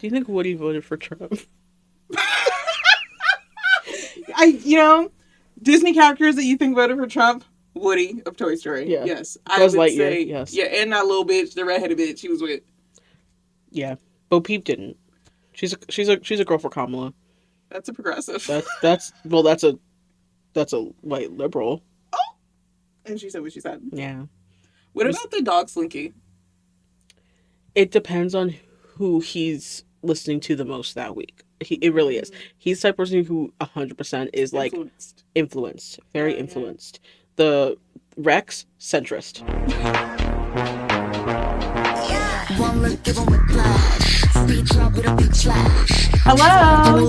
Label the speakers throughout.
Speaker 1: Do you think Woody voted for Trump?
Speaker 2: Disney characters that you think voted for Trump? Woody of Toy Story.
Speaker 1: Yeah.
Speaker 2: Yes.
Speaker 1: Buzz Lightyear, yes.
Speaker 2: Yeah, and that little bitch, the redheaded bitch he was with.
Speaker 1: Yeah. Bo Peep didn't. She's a girl for Kamala.
Speaker 2: That's a progressive.
Speaker 1: That's a white liberal.
Speaker 2: Oh! And she said what she said.
Speaker 1: Yeah.
Speaker 2: What about the dog Slinky?
Speaker 1: It depends on who he's listening to the most that week. It really is. He's the type of person who 100% is like influenced. Very influenced. The Rex, centrist.
Speaker 2: Hello.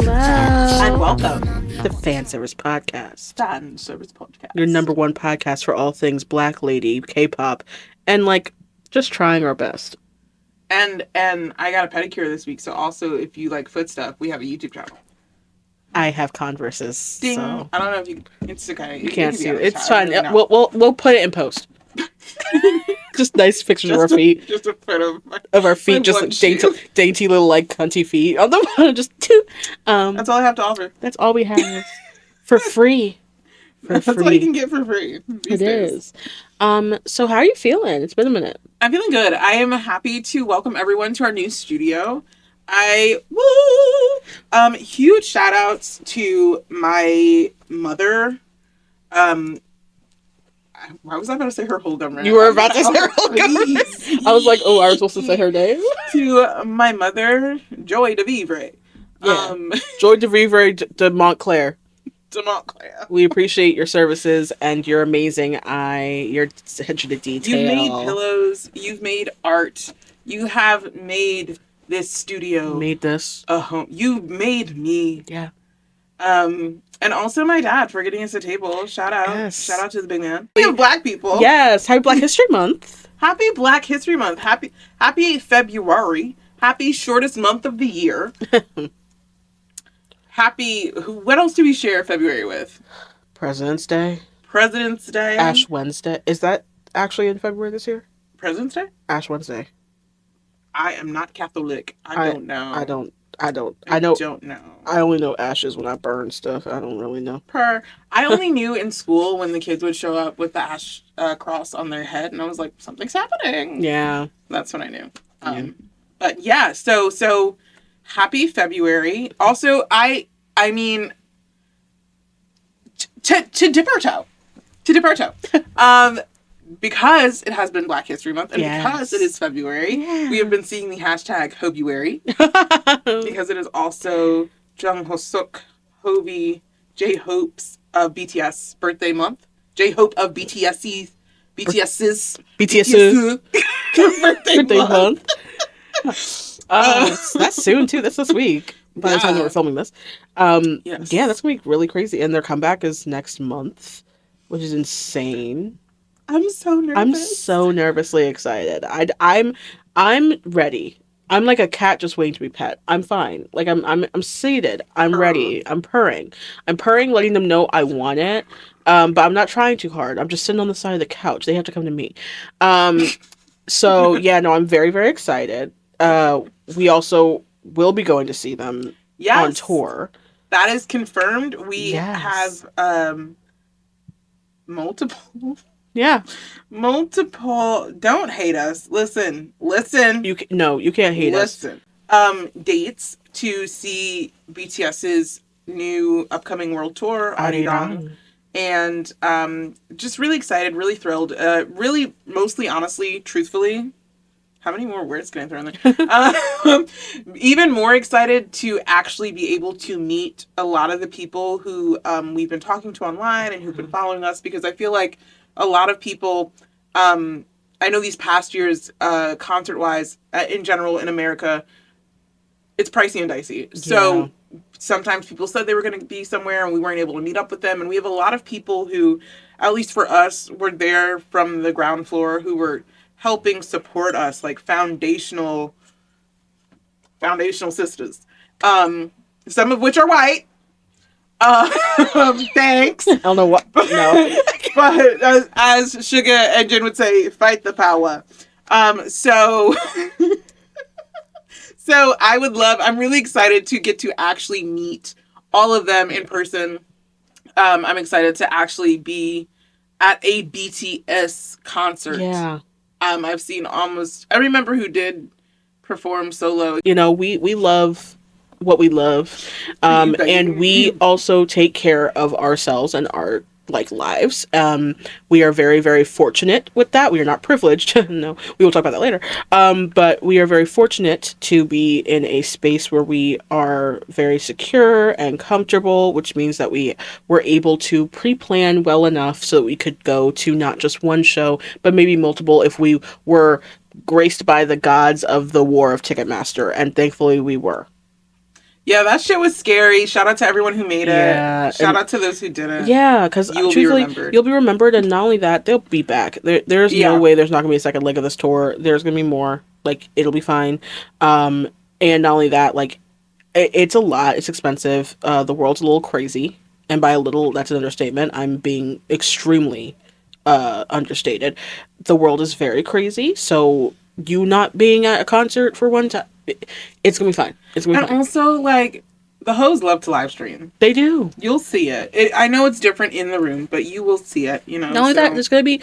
Speaker 2: And welcome
Speaker 1: to the FanSERVice podcast.
Speaker 2: FanSERVice podcast.
Speaker 1: Your number one podcast for all things Black Lady, K-pop, and like just trying our best.
Speaker 2: And I got a pedicure this week, so also if you like foot stuff, we have a YouTube channel.
Speaker 1: I have Converses.
Speaker 2: Ding.
Speaker 1: So.
Speaker 2: I don't know if you. It's okay.
Speaker 1: You can't see it. It's fine. We'll put it in post. Just nice pictures of our feet.
Speaker 2: Just a photo
Speaker 1: of our feet, just like dainty little like cunty feet on the bottom. Just two.
Speaker 2: That's all I have to offer.
Speaker 1: That's all we have for free.
Speaker 2: That's all you can get for free.
Speaker 1: It is. So how are you feeling? It's been a minute.
Speaker 2: I'm feeling good. I am happy to welcome everyone to our new studio. Huge shout outs to my mother. Why was I about to say her whole government?
Speaker 1: You were about to say her whole government. I was like, oh, I was supposed to say her name.
Speaker 2: To my mother, Joy de Vivre.
Speaker 1: Yeah. Joy de Vivre de Montclair.
Speaker 2: We
Speaker 1: appreciate your services, and you're amazing. Your attention to detail.
Speaker 2: You've made pillows. You've made art. You have made this studio.
Speaker 1: Made this
Speaker 2: a home. You made me.
Speaker 1: Yeah.
Speaker 2: And also my dad for getting us a table. Shout out.
Speaker 1: Yes.
Speaker 2: Shout out to the big man. We have Black people.
Speaker 1: Yes. Happy Black History Month.
Speaker 2: Happy Black History Month. Happy February. Happy shortest month of the year. What else do we share February with?
Speaker 1: President's Day.
Speaker 2: Ash
Speaker 1: Wednesday. Is that actually in February this year?
Speaker 2: President's Day?
Speaker 1: Ash Wednesday.
Speaker 2: I am not Catholic. I don't know.
Speaker 1: I don't know. I only know ashes when I burn stuff. I don't really know.
Speaker 2: I only knew in school when the kids would show up with the ash cross on their head, and I was like, something's happening.
Speaker 1: Yeah.
Speaker 2: That's what I knew. But yeah, so happy February. Also, I mean, to dip our toe. Because it has been Black History Month, and because it is February, we have been seeing the hashtag Hobuary. Because it is also Jung Ho-suk, Hobi, J-Hope's BTS birthday month. J-Hope of BTS's birthday month.
Speaker 1: That's soon too. That's this week. By the time that we're filming this.
Speaker 2: Yes.
Speaker 1: Yeah, that's gonna be really crazy. And their comeback is next month, which is insane.
Speaker 2: I'm so nervous.
Speaker 1: I'm so nervously excited. I'm ready. I'm like a cat just waiting to be pet. I'm fine. Like I'm seated. I'm ready. I'm purring, letting them know I want it. But I'm not trying too hard. I'm just sitting on the side of the couch. They have to come to me. So yeah, no, I'm very, very excited. We also will be going to see them on tour.
Speaker 2: That is confirmed. We have multiple.
Speaker 1: Yeah.
Speaker 2: Multiple. Don't hate us. Listen.
Speaker 1: You can't hate us.
Speaker 2: Dates to see BTS's new upcoming world tour, Adia. And just really excited, really thrilled. Really, mostly, honestly, truthfully. How many more words can I throw in there? Even more excited to actually be able to meet a lot of the people who we've been talking to online and who've been following us, because I feel like a lot of people, I know these past years, concert-wise, in general, in America, it's pricey and dicey. So sometimes people said they were going to be somewhere and we weren't able to meet up with them. And we have a lot of people who, at least for us, were there from the ground floor, who were helping support us, like foundational sisters. Some of which are white. Thanks.
Speaker 1: I don't know what. No.
Speaker 2: But as Sugar and Jen would say, fight the power. So So I'm really excited to get to actually meet all of them in person. I'm excited to actually be at a BTS concert.
Speaker 1: Yeah.
Speaker 2: I've seen almost every member who did perform solo.
Speaker 1: You know, we love what we love, and we also take care of ourselves and our like lives. We are very, very fortunate with that. We are not privileged. No, we will talk about that later. But we are very fortunate to be in a space where we are very secure and comfortable, which means that we were able to pre-plan well enough so that we could go to not just one show, but maybe multiple if we were graced by the gods of the war of Ticketmaster, and thankfully we were.
Speaker 2: Yeah, that shit was scary. Shout out to everyone who made
Speaker 1: Yeah,
Speaker 2: it. Shout out to those who didn't.
Speaker 1: Yeah, because truthfully, you'll be remembered, and not only that, they'll be back. There's no way there's not gonna be a second leg of this tour. There's gonna be more. Like, it'll be fine. And not only that, like, it's a lot. It's expensive. The world's a little crazy, and by a little, that's an understatement. I'm being extremely understated. The world is very crazy, so you not being at a concert for one time, it's gonna be fine. It's gonna be fine.
Speaker 2: And also, like, the hoes love to live stream.
Speaker 1: They do.
Speaker 2: You'll see it. I know it's different in the room, but you will see it. You know.
Speaker 1: Not only that, it's gonna be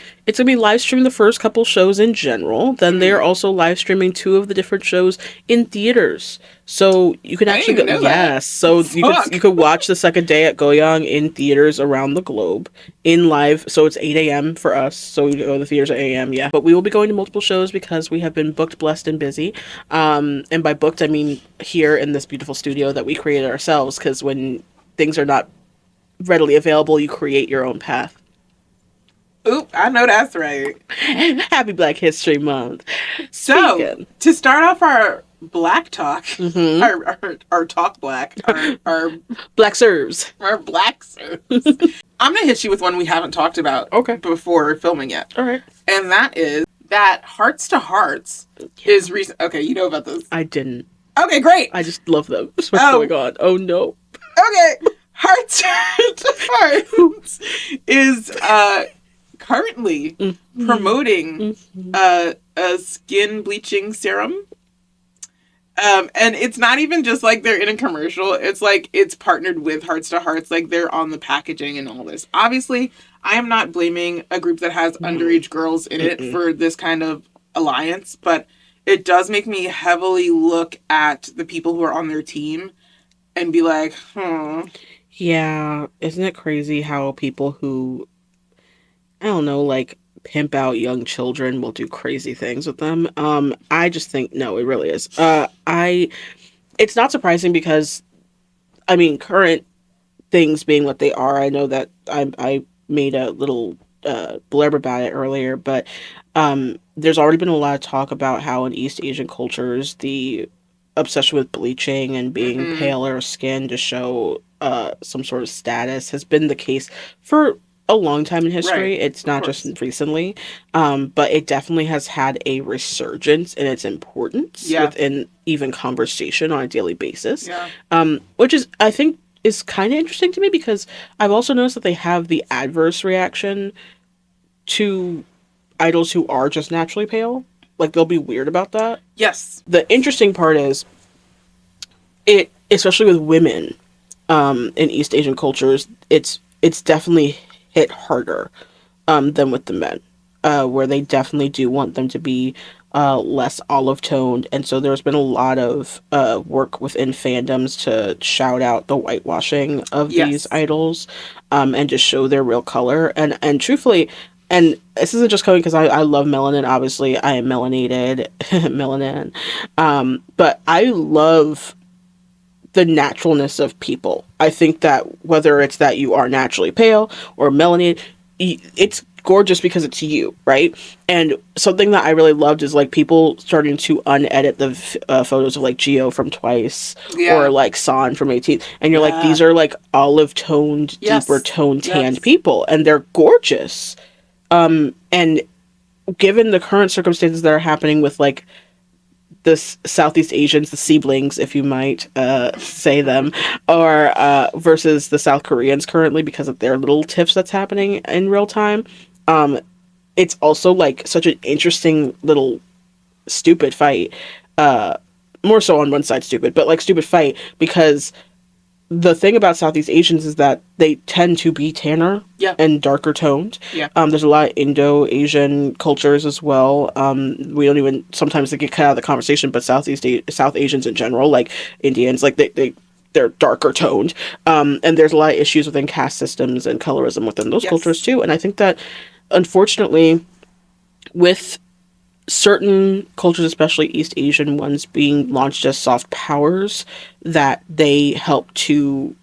Speaker 1: live streaming the first couple shows in general. Then they're also live streaming 2 of the different shows in theaters. So you can actually go. Yes. So you could watch the second day at Goyang in theaters around the globe in live. So it's 8 a.m. for us. So we go to the theaters at 8 a.m. Yeah. But we will be going to multiple shows because we have been booked, blessed, and busy. And by booked, I mean here in this beautiful studio that we created ourselves. Because when things are not readily available, you create your own path.
Speaker 2: Oop, I know that's right.
Speaker 1: Happy Black History Month.
Speaker 2: So, to start off our Black talk, our talk black, our
Speaker 1: Black serves.
Speaker 2: Our Black serves. I'm going to hit you with one we haven't talked about before filming yet.
Speaker 1: All right.
Speaker 2: And that is that Hearts to Hearts is recent. Okay, you know about this.
Speaker 1: I didn't.
Speaker 2: Okay, great.
Speaker 1: I just love them. What's going on? Oh, no.
Speaker 2: Okay. Hearts to Hearts is currently promoting a skin bleaching serum. And it's not even just like they're in a commercial. It's like it's partnered with Hearts to Hearts. Like they're on the packaging and all this. Obviously, I am not blaming a group that has underage girls in it for this kind of alliance, but it does make me heavily look at the people who are on their team and be like,
Speaker 1: Yeah, isn't it crazy how people who, I don't know, like pimp out young children will do crazy things with them? I just think, no, it really is. It's not surprising because, I mean, current things being what they are, I know that I made a little blurb about it earlier, but there's already been a lot of talk about how in East Asian cultures, the obsession with bleaching and being paler skin to show some sort of status has been the case for a long time in history. Right. It's not just recently, but it definitely has had a resurgence in its importance within even conversation on a daily basis, which is, I think, is kind of interesting to me because I've also noticed that they have the adverse reaction to idols who are just naturally pale. Like, they'll be weird about that.
Speaker 2: Yes.
Speaker 1: The interesting part is, it, especially with women in East Asian cultures, it's definitely hit harder than with the men, where they definitely do want them to be less olive-toned. And so there's been a lot of work within fandoms to shout out the whitewashing of these idols and just show their real color. And truthfully, and this isn't just coming because I love melanin. Obviously, I am melanated, melanin. But I love the naturalness of people. I think that whether it's that you are naturally pale or melanated, it's gorgeous because it's you, right? And something that I really loved is like people starting to unedit the photos of like Gio from Twice or like San from 18, and you're like, these are like olive toned, deeper toned, tanned people, and they're gorgeous. And given the current circumstances that are happening with like the Southeast Asians, the siblings, if you might say them, or versus the South Koreans currently because of their little tiffs that's happening in real time. It's also like such an interesting little stupid fight more so on one side stupid, but like stupid fight, because the thing about Southeast Asians is that they tend to be tanner
Speaker 2: Yeah.
Speaker 1: and darker toned.
Speaker 2: Yeah.
Speaker 1: There's a lot of Indo-Asian cultures as well. We don't even sometimes they get cut out of the conversation, but South Asians in general, like Indians, like they're darker toned. And there's a lot of issues within caste systems and colorism within those cultures too. And I think that unfortunately, with certain cultures, especially East Asian ones, being launched as soft powers, that they help to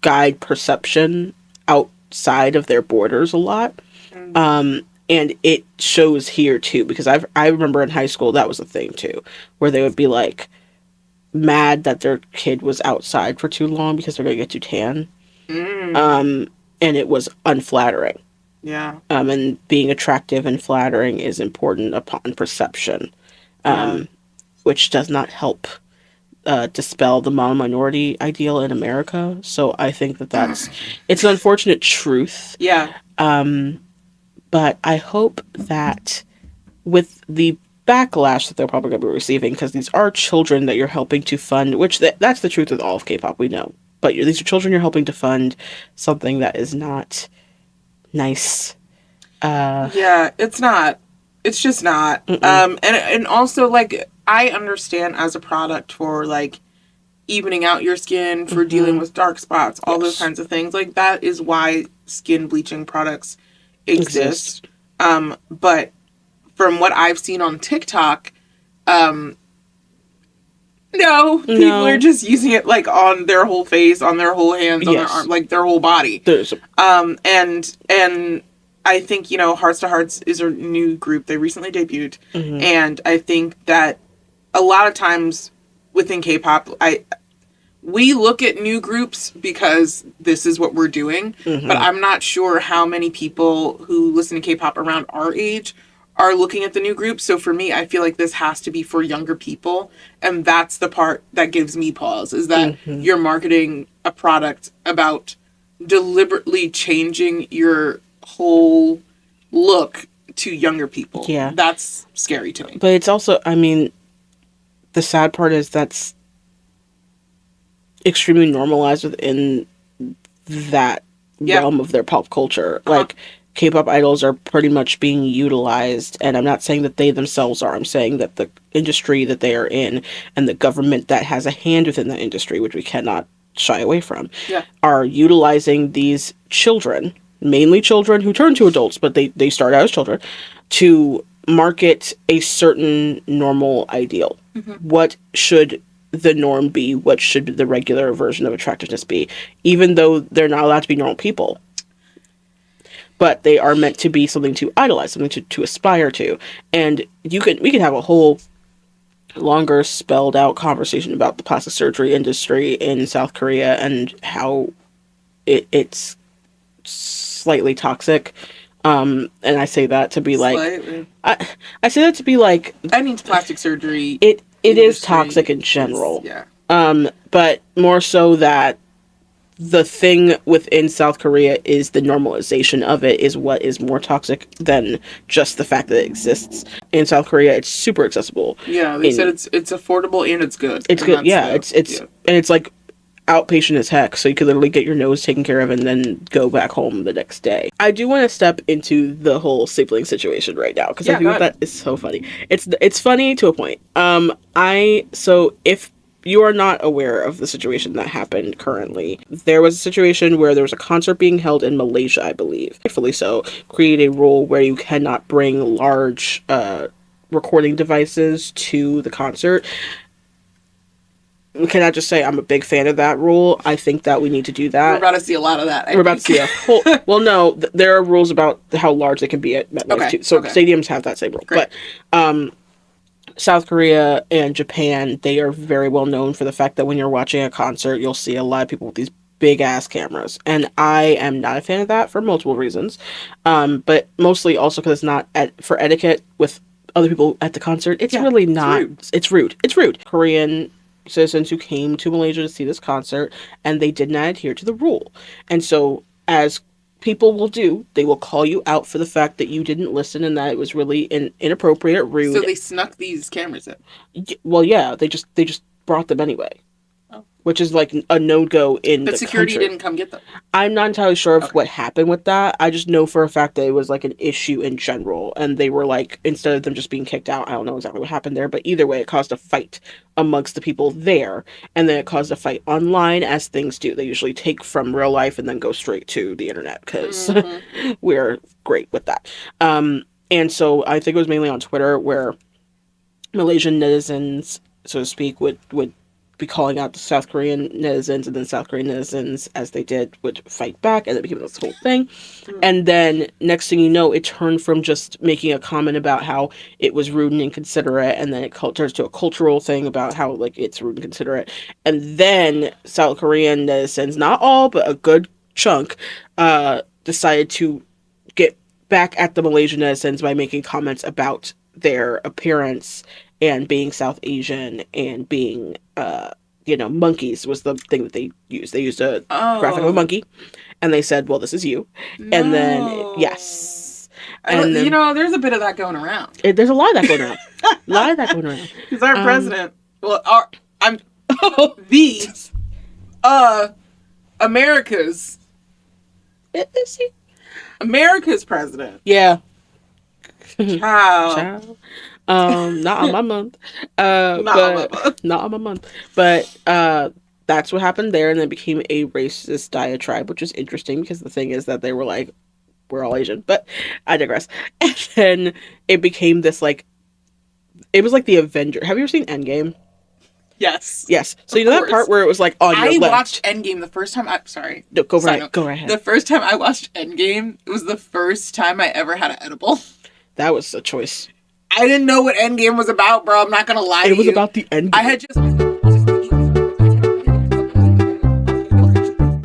Speaker 1: guide perception outside of their borders a lot. And it shows here too, because I remember in high school that was a thing too, where they would be like mad that their kid was outside for too long because they're gonna get too tan. And it was unflattering.
Speaker 2: Yeah.
Speaker 1: And being attractive and flattering is important upon perception, which does not help dispel the mono-minority ideal in America. So I think that it's an unfortunate truth.
Speaker 2: Yeah.
Speaker 1: But I hope that with the backlash that they're probably going to be receiving, because these are children that you're helping to fund, which that's the truth with all of K-pop, we know. But these are children you're helping to fund something that is not nice.
Speaker 2: Yeah, it's not. It's just not. And also, like, I understand as a product for, like, evening out your skin, for dealing with dark spots, all those kinds of things. Like, that is why skin bleaching products exist. But from what I've seen on TikTok, no, people are just using it, like, on their whole face, on their whole hands, on their arm, like, their whole body. And I think, Hearts to Hearts is a new group. They recently debuted. And I think that a lot of times within K-pop, we look at new groups because this is what we're doing. But I'm not sure how many people who listen to K-pop around our age are looking at the new group. So for me, I feel like this has to be for younger people. And that's the part that gives me pause, is that you're marketing a product about deliberately changing your whole look to younger people.
Speaker 1: Yeah.
Speaker 2: That's scary to me.
Speaker 1: But it's also, I mean, the sad part is that's extremely normalized within that realm of their pop culture. Like, K-pop idols are pretty much being utilized, and I'm not saying that they themselves are. I'm saying that the industry that they are in and the government that has a hand within that industry, which we cannot shy away from, are utilizing these children, mainly children who turn to adults, but they start out as children, to market a certain normal ideal. What should the norm be? What should the regular version of attractiveness be? Even though they're not allowed to be normal people. But they are meant to be something to idolize, something to aspire to. And we can have a whole longer spelled out conversation about the plastic surgery industry in South Korea and how it's slightly toxic. And I say that to be like, I say that to be like,
Speaker 2: I mean, plastic surgery.
Speaker 1: It is toxic in general. But more so that the thing within South Korea is the normalization of it is what is more toxic than just the fact that it exists. In South Korea, it's super accessible.
Speaker 2: Yeah, they said it's affordable and it's good.
Speaker 1: It's good. Yeah, it's and it's like outpatient as heck, so you could literally get your nose taken care of and then go back home the next day. I do want to step into the whole sibling situation right now, because I think that is so funny. It's funny to a point. So if you are not aware of the situation that happened currently, there was a situation where there was a concert being held in Malaysia, I believe. Rightfully so, create a rule where you cannot bring large recording devices to the concert. Can I just say I'm a big fan of that rule? I think that we need to do that.
Speaker 2: We're about to see a lot of that.
Speaker 1: We're about to see a whole... Well, no, there are rules about how large they can be at MetLife too. So stadiums have that same rule. Great. But South Korea and Japan, they are very well known for the fact that when you're watching a concert, you'll see a lot of people with these big ass cameras. And I am not a fan of that for multiple reasons. But mostly also because it's not for etiquette with other people at the concert. It's really not. It's rude. It's rude. Korean citizens who came to Malaysia to see this concert, and they did not adhere to the rule. And so as people will do. They will call you out for the fact that you didn't listen and that it was really inappropriate, rude.
Speaker 2: So they snuck these cameras in.
Speaker 1: Well, yeah, they just brought them anyway. Oh. Which is like a no-go in the
Speaker 2: security
Speaker 1: country.
Speaker 2: Didn't come get them.
Speaker 1: I'm not entirely sure of what happened with that. I just know for a fact that it was like an issue in general, and they were like, instead of them just being kicked out, I don't know exactly what happened there, but either way, it caused a fight amongst the people there, and then it caused a fight online, as things do. They usually take from real life and then go straight to the internet, because we're great with that. And so I think it was mainly on Twitter where Malaysian netizens, so to speak, would be calling out the South Korean netizens, and then South Korean netizens, as they did, would fight back, and it became this whole thing. And then next thing you know, it turned from just making a comment about how it was rude and inconsiderate, and then it turns to a cultural thing about how like it's rude and considerate. And then South Korean netizens, not all, but a good chunk, decided to get back at the Malaysian netizens by making comments about their appearance and being South Asian and being, monkeys was the thing that they used. They used a graphic of a monkey, and they said, well, this is you. No. And then, yes.
Speaker 2: And then, there's a bit of that going around.
Speaker 1: There's a lot of that going around.
Speaker 2: Because our president, America's.
Speaker 1: Is he?
Speaker 2: America's president.
Speaker 1: Yeah.
Speaker 2: Child.
Speaker 1: Not on my month. Not on my month. But that's what happened there, and then it became a racist diatribe, which is interesting because the thing is that they were like, we're all Asian, but I digress. And then it became this like, it was like the Avenger. Have you ever seen Endgame?
Speaker 2: Yes.
Speaker 1: Yes. So you know that part where it was like on your left?
Speaker 2: I watched Endgame the first time. Sorry.
Speaker 1: No, go right ahead.
Speaker 2: The first time I watched Endgame, it was the first time I ever had an edible.
Speaker 1: That was a choice.
Speaker 2: I didn't know what Endgame was about, bro. I'm not gonna lie to you.
Speaker 1: It was about the Endgame.
Speaker 2: I had just...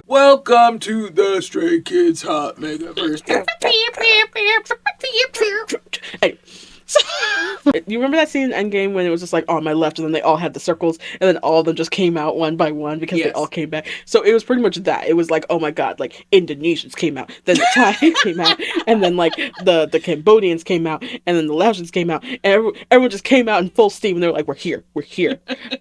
Speaker 2: Welcome to the Stray Kids Hot Mega Verse.
Speaker 1: Hey. You remember that scene in Endgame when it was just like on my left, and then they all had the circles, and then all of them just came out one by one because they all came back. So it was pretty much that. It was like, oh my god, like Indonesians came out, then the Thai came out, and then like the Cambodians came out, and then the Laotians came out, and everyone just came out in full steam, and they were like, we're here.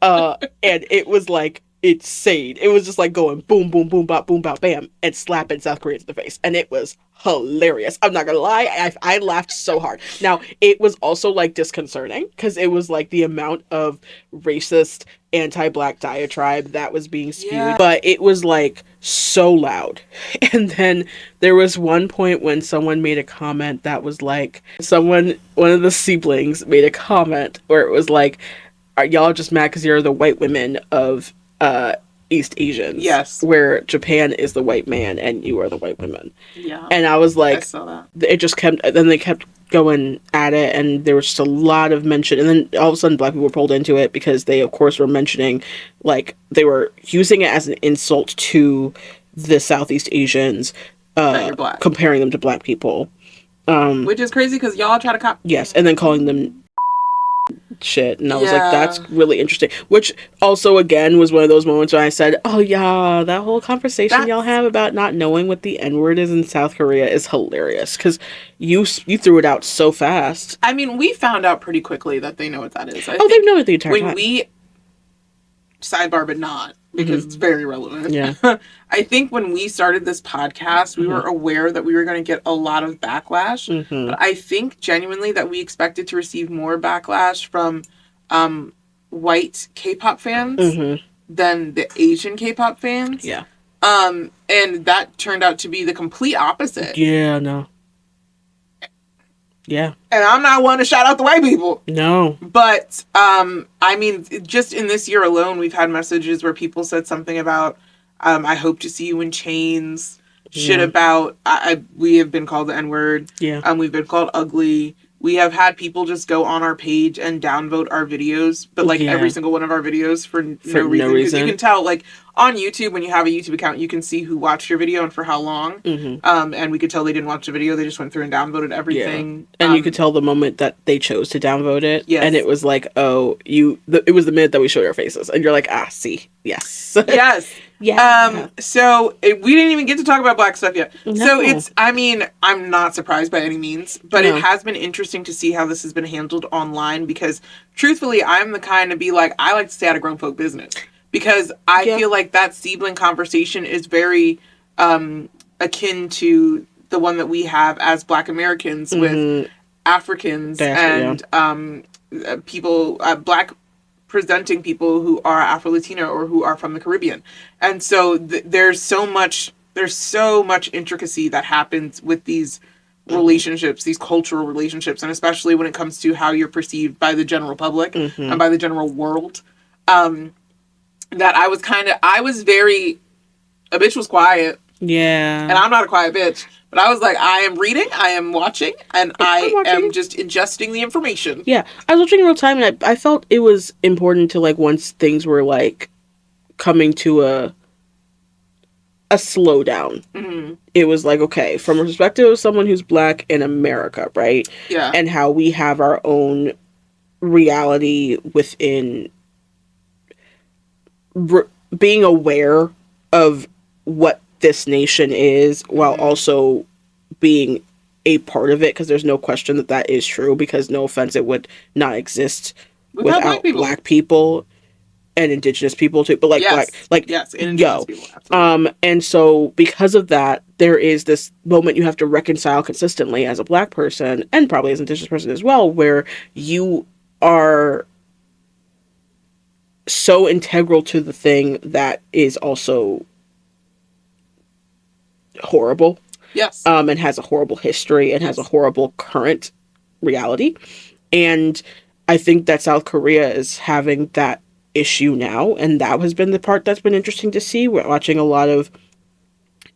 Speaker 1: And it was like insane. It was just like going boom, boom, boom, bop, bam, and slapping South Koreans in the face, and it was hilarious. I'm not gonna lie, I laughed so hard. Now, it was also like disconcerting because it was like the amount of racist anti-black diatribe that was being spewed, but it was like so loud. And then there was one point when someone made a comment that was like, one of the siblings made a comment where it was like, are y'all just mad because you're the white women of East Asians?
Speaker 2: Yes.
Speaker 1: Where Japan is the white man and you are the white women.
Speaker 2: Yeah.
Speaker 1: And I was like,
Speaker 2: I saw that.
Speaker 1: It just kept, then they kept going at it, and there was just a lot of mention, and then all of a sudden black people were pulled into it because they of course were mentioning, like, they were using it as an insult to the Southeast Asians, comparing them to black people.
Speaker 2: Which is crazy because y'all try to
Speaker 1: Yes, and then calling them shit, and I was like, that's really interesting, which also again was one of those moments where I said, oh yeah, that whole conversation y'all have about not knowing what the N-word is in South Korea is hilarious because you threw it out so fast.
Speaker 2: I mean, we found out pretty quickly that they know what that is.
Speaker 1: They've known it the entire time.
Speaker 2: When we sidebar, but not because it's very relevant.
Speaker 1: Yeah.
Speaker 2: I think when we started this podcast, we were aware that we were going to get a lot of backlash. But I think genuinely that we expected to receive more backlash from white K-pop fans than the Asian K-pop fans.
Speaker 1: Yeah.
Speaker 2: And that turned out to be the complete opposite.
Speaker 1: Yeah, no. Yeah.
Speaker 2: And I'm not one to shout out the white people.
Speaker 1: No.
Speaker 2: But, I mean, just in this year alone, we've had messages where people said something about, I hope to see you in chains. Shit about, we have been called the N-word.
Speaker 1: Yeah.
Speaker 2: We've been called ugly. We have had people just go on our page and downvote our videos, but like every single one of our videos for no reason. Because you can tell, like on YouTube, when you have a YouTube account, you can see who watched your video and for how long. And we could tell they didn't watch the video; they just went through and downvoted everything.
Speaker 1: Yeah. And you could tell the moment that they chose to downvote it.
Speaker 2: Yes.
Speaker 1: And it was like, oh, it was the minute that we showed our faces, and you're like, see, yes,
Speaker 2: yes.
Speaker 1: Yeah.
Speaker 2: We didn't even get to talk about black stuff yet. So
Speaker 1: No.
Speaker 2: I mean, I'm not surprised by any means, but it
Speaker 1: No.
Speaker 2: has been interesting to see how this has been handled online because truthfully, I'm the kind to be like, I like to stay out of grown folk business because I
Speaker 1: Yeah.
Speaker 2: feel like that sibling conversation is very akin to the one that we have as black Americans with
Speaker 1: Mm-hmm.
Speaker 2: Africans
Speaker 1: That's what, yeah.
Speaker 2: and people, black presenting people who are Afro Latino or who are from the Caribbean. And so there's so much intricacy that happens with these relationships, these cultural relationships, and especially when it comes to how you're perceived by the general public
Speaker 1: Mm-hmm.
Speaker 2: and by the general world. That I was very, a bitch was quiet, and
Speaker 1: Yeah.
Speaker 2: I'm not a quiet bitch. But I was like, I am reading, I am watching, and
Speaker 1: I'm
Speaker 2: I am
Speaker 1: watching.
Speaker 2: just ingesting the information.
Speaker 1: Yeah. I was watching in real time, and I felt it was important to, like, once things were, like, coming to a slowdown.
Speaker 2: Mm-hmm.
Speaker 1: It was like, okay, from a perspective of someone who's black in America, right?
Speaker 2: Yeah.
Speaker 1: And how we have our own reality within being aware of what this nation is while also being a part of it, because there's no question that that is true, because no offense, it would not exist
Speaker 2: Without
Speaker 1: without black people and indigenous people too, but like black,
Speaker 2: Yes.
Speaker 1: like,
Speaker 2: Yes. And indigenous
Speaker 1: yo,
Speaker 2: people. Absolutely.
Speaker 1: and so because of that, there is this moment you have to reconcile consistently as a black person and probably as an indigenous person as well, where you are so integral to the thing that is also horrible,
Speaker 2: Yes.
Speaker 1: and has a horrible history and has a horrible current reality. And I think that South Korea is having that issue now, and that has been the part that's been interesting to see. We're watching a lot of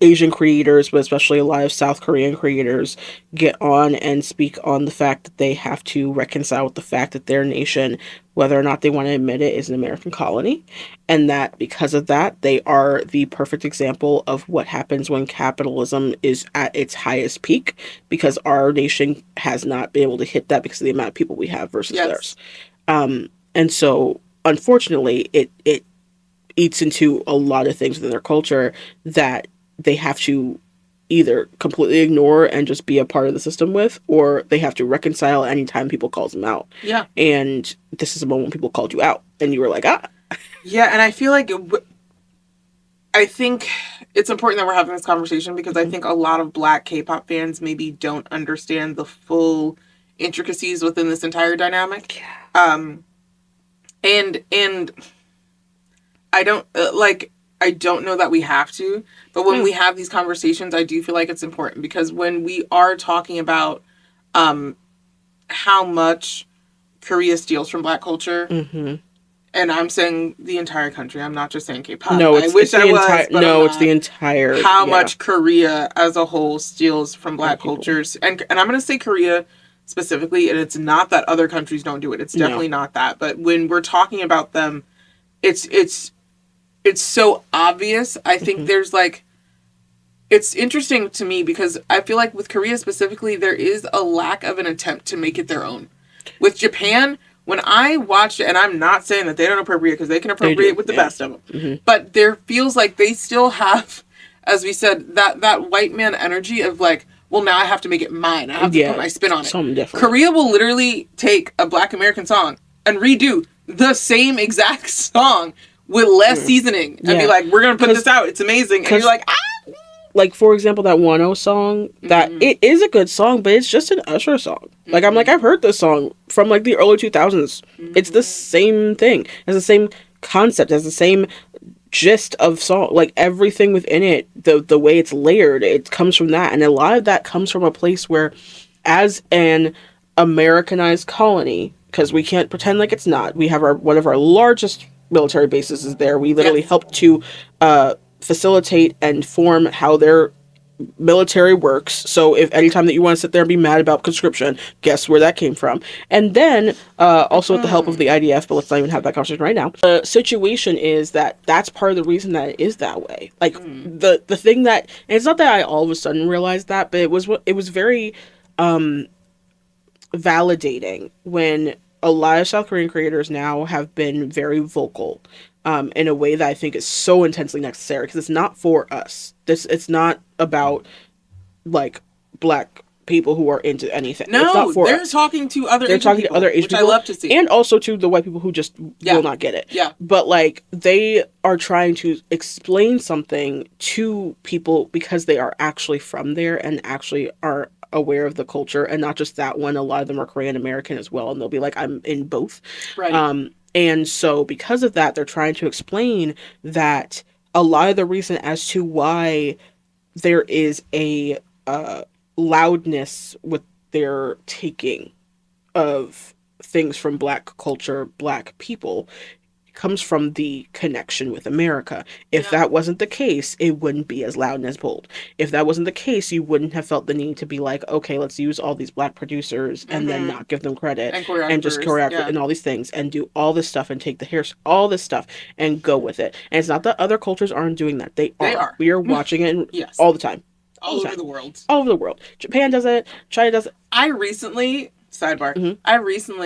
Speaker 1: Asian creators, but especially a lot of South Korean creators, get on and speak on the fact that they have to reconcile with the fact that their nation, whether or not they want to admit it, is an American colony. And that because of that, they are the perfect example of what happens when capitalism is at its highest peak, because our nation has not been able to hit that because of the amount of people we have versus theirs. And so, unfortunately, it eats into a lot of things within their culture that they have to either completely ignore and just be a part of the system with, or they have to reconcile anytime people calls them out.
Speaker 2: Yeah.
Speaker 1: And this is a moment when people called you out and you were like, ah.
Speaker 2: Yeah, and I feel like I think it's important that we're having this conversation because I think a lot of black K-pop fans maybe don't understand the full intricacies within this entire dynamic. And I don't I don't know that we have to, but when we have these conversations, I do feel like it's important because when we are talking about how much Korea steals from black culture, and I'm saying the entire country, I'm not just saying K-pop.
Speaker 1: No,
Speaker 2: I wish I was, but
Speaker 1: no,
Speaker 2: I'm
Speaker 1: it's
Speaker 2: not.
Speaker 1: the entire.
Speaker 2: How much Korea as a whole steals from black cultures, and I'm gonna say Korea specifically, and it's not that other countries don't do it. It's definitely not that. But when we're talking about them, it's so obvious. I think there's like, it's interesting to me because I feel like with Korea specifically, there is a lack of an attempt to make it their own. With Japan, when I watched it, and I'm not saying that they don't appropriate because they can appropriate with the best of them, but there feels like they still have, as we said, that white man energy of like, well, now I have to make it mine. I have to put my spin on it.
Speaker 1: Something different.
Speaker 2: Korea will literally take a black American song and redo the same exact song with less seasoning and be like, we're going to put this out. It's amazing. And you're like, ah!
Speaker 1: Like, for example, that 1 song, that it is a good song, but it's just an Usher song. Like, I'm like, I've heard this song from, like, the early 2000s. It's the same thing. It's the same concept. It's the same gist of song. Like, everything within it, the way it's layered, it comes from that. And a lot of that comes from a place where, as an Americanized colony, because we can't pretend like it's not, we have one of our largest military bases is there. We literally helped to facilitate and form how their military works. So if anytime that you want to sit there and be mad about conscription, guess where that came from. And then also with the help of the IDF, but let's not even have that conversation right now. The situation is that that's part of the reason that it is that way. Like the thing that, and it's not that I all of a sudden realized that, but it was very validating when a lot of South Korean creators now have been very vocal in a way that I think is so intensely necessary, because it's not for us. It's not about like black people who are into anything. It's not
Speaker 2: No,
Speaker 1: for
Speaker 2: they're
Speaker 1: us.
Speaker 2: talking to other
Speaker 1: They're
Speaker 2: Asian
Speaker 1: talking to
Speaker 2: people,
Speaker 1: other Asian
Speaker 2: which I
Speaker 1: people,
Speaker 2: love to see.
Speaker 1: and also to the white people who just will not get it.
Speaker 2: Yeah.
Speaker 1: But like they are trying to explain something to people because they are actually from there and actually are aware of the culture, and not just that one. A lot of them are Korean American as well, and they'll be like, I'm in both.
Speaker 2: Right.
Speaker 1: And so because of that, they're trying to explain that a lot of the reason as to why there is a loudness with their taking of things from black culture, black people, comes from the connection with America. If that wasn't the case, it wouldn't be as loud and as bold. If that wasn't the case, you wouldn't have felt the need to be like, okay, let's use all these black producers and then not give them credit and just choreograph and all these things and do all this stuff and take the hair, all this stuff and go with it. And it's not that other cultures aren't doing that. They are. We are watching it all the time.
Speaker 2: All over the world.
Speaker 1: All over the world. Japan does it. China does it.
Speaker 2: I recently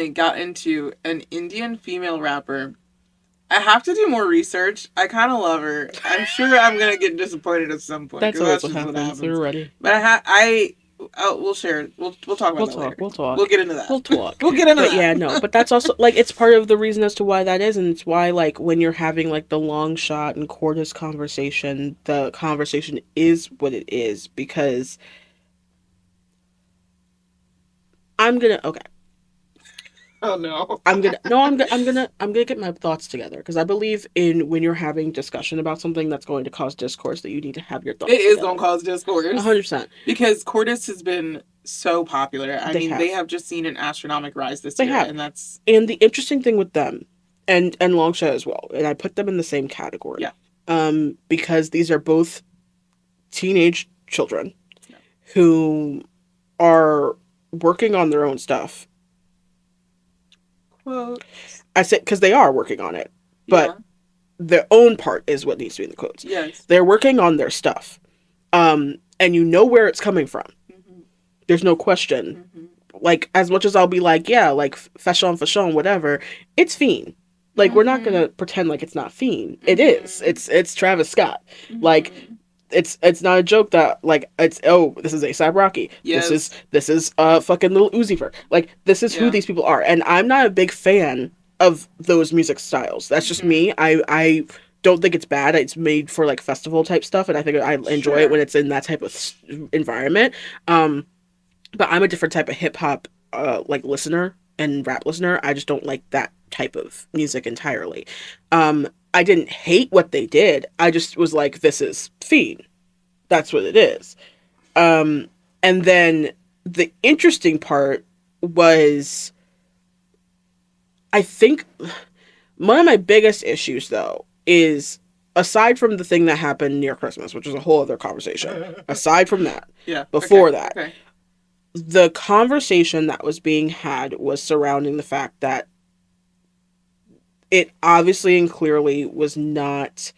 Speaker 2: got into an Indian female rapper. I have to do more research. I kind of love her. I'm sure I'm gonna get disappointed at some point.
Speaker 1: That's always what happens. We're ready.
Speaker 2: But we'll share it. We'll talk about that later.
Speaker 1: We'll talk.
Speaker 2: We'll get into that.
Speaker 1: We'll talk.
Speaker 2: We'll get into that.
Speaker 1: Yeah, no. But that's also like it's part of the reason as to why that is, and it's why like when you're having like the long shot and Corda's conversation, the conversation is what it is because okay.
Speaker 2: Oh no.
Speaker 1: I'm gonna get my thoughts together because I believe in when you're having discussion about something that's going to cause discourse that you need to have your thoughts.
Speaker 2: It is going to cause discourse.
Speaker 1: 100%.
Speaker 2: Because Cordis has been so popular. They have just seen an astronomical rise this year, and that's
Speaker 1: the interesting thing with them and Longshot as well, and I put them in the same category.
Speaker 2: Yeah.
Speaker 1: Because these are both teenage children who are working on their own stuff.
Speaker 2: Quotes.
Speaker 1: I said because they are working on it, but their own part is what needs to be in the quotes.
Speaker 2: Yes,
Speaker 1: they're working on their stuff, and you know where it's coming from. Mm-hmm. There's no question. Mm-hmm. Like as much as I'll be like, yeah, like fashion, whatever, it's Fiend. Like we're not gonna pretend like it's not Fiend. It is. It's Travis Scott. Like. It's not a joke that like this is A$AP Rocky.
Speaker 2: Yes.
Speaker 1: This is fucking Lil Uzi Vert. Like this is who these people are, and I'm not a big fan of those music styles. That's just me. I don't think it's bad. It's made for like festival type stuff, and I think I enjoy it when it's in that type of environment. But I'm a different type of hip hop like listener and rap listener. I just don't like that type of music entirely. I didn't hate what they did. I just was like, this is Fiend. That's what it is. And then the interesting part was, I think one of my biggest issues, though, is aside from the thing that happened near Christmas, which is a whole other conversation, aside from that, before that, the conversation that was being had was surrounding the fact that it obviously and clearly was not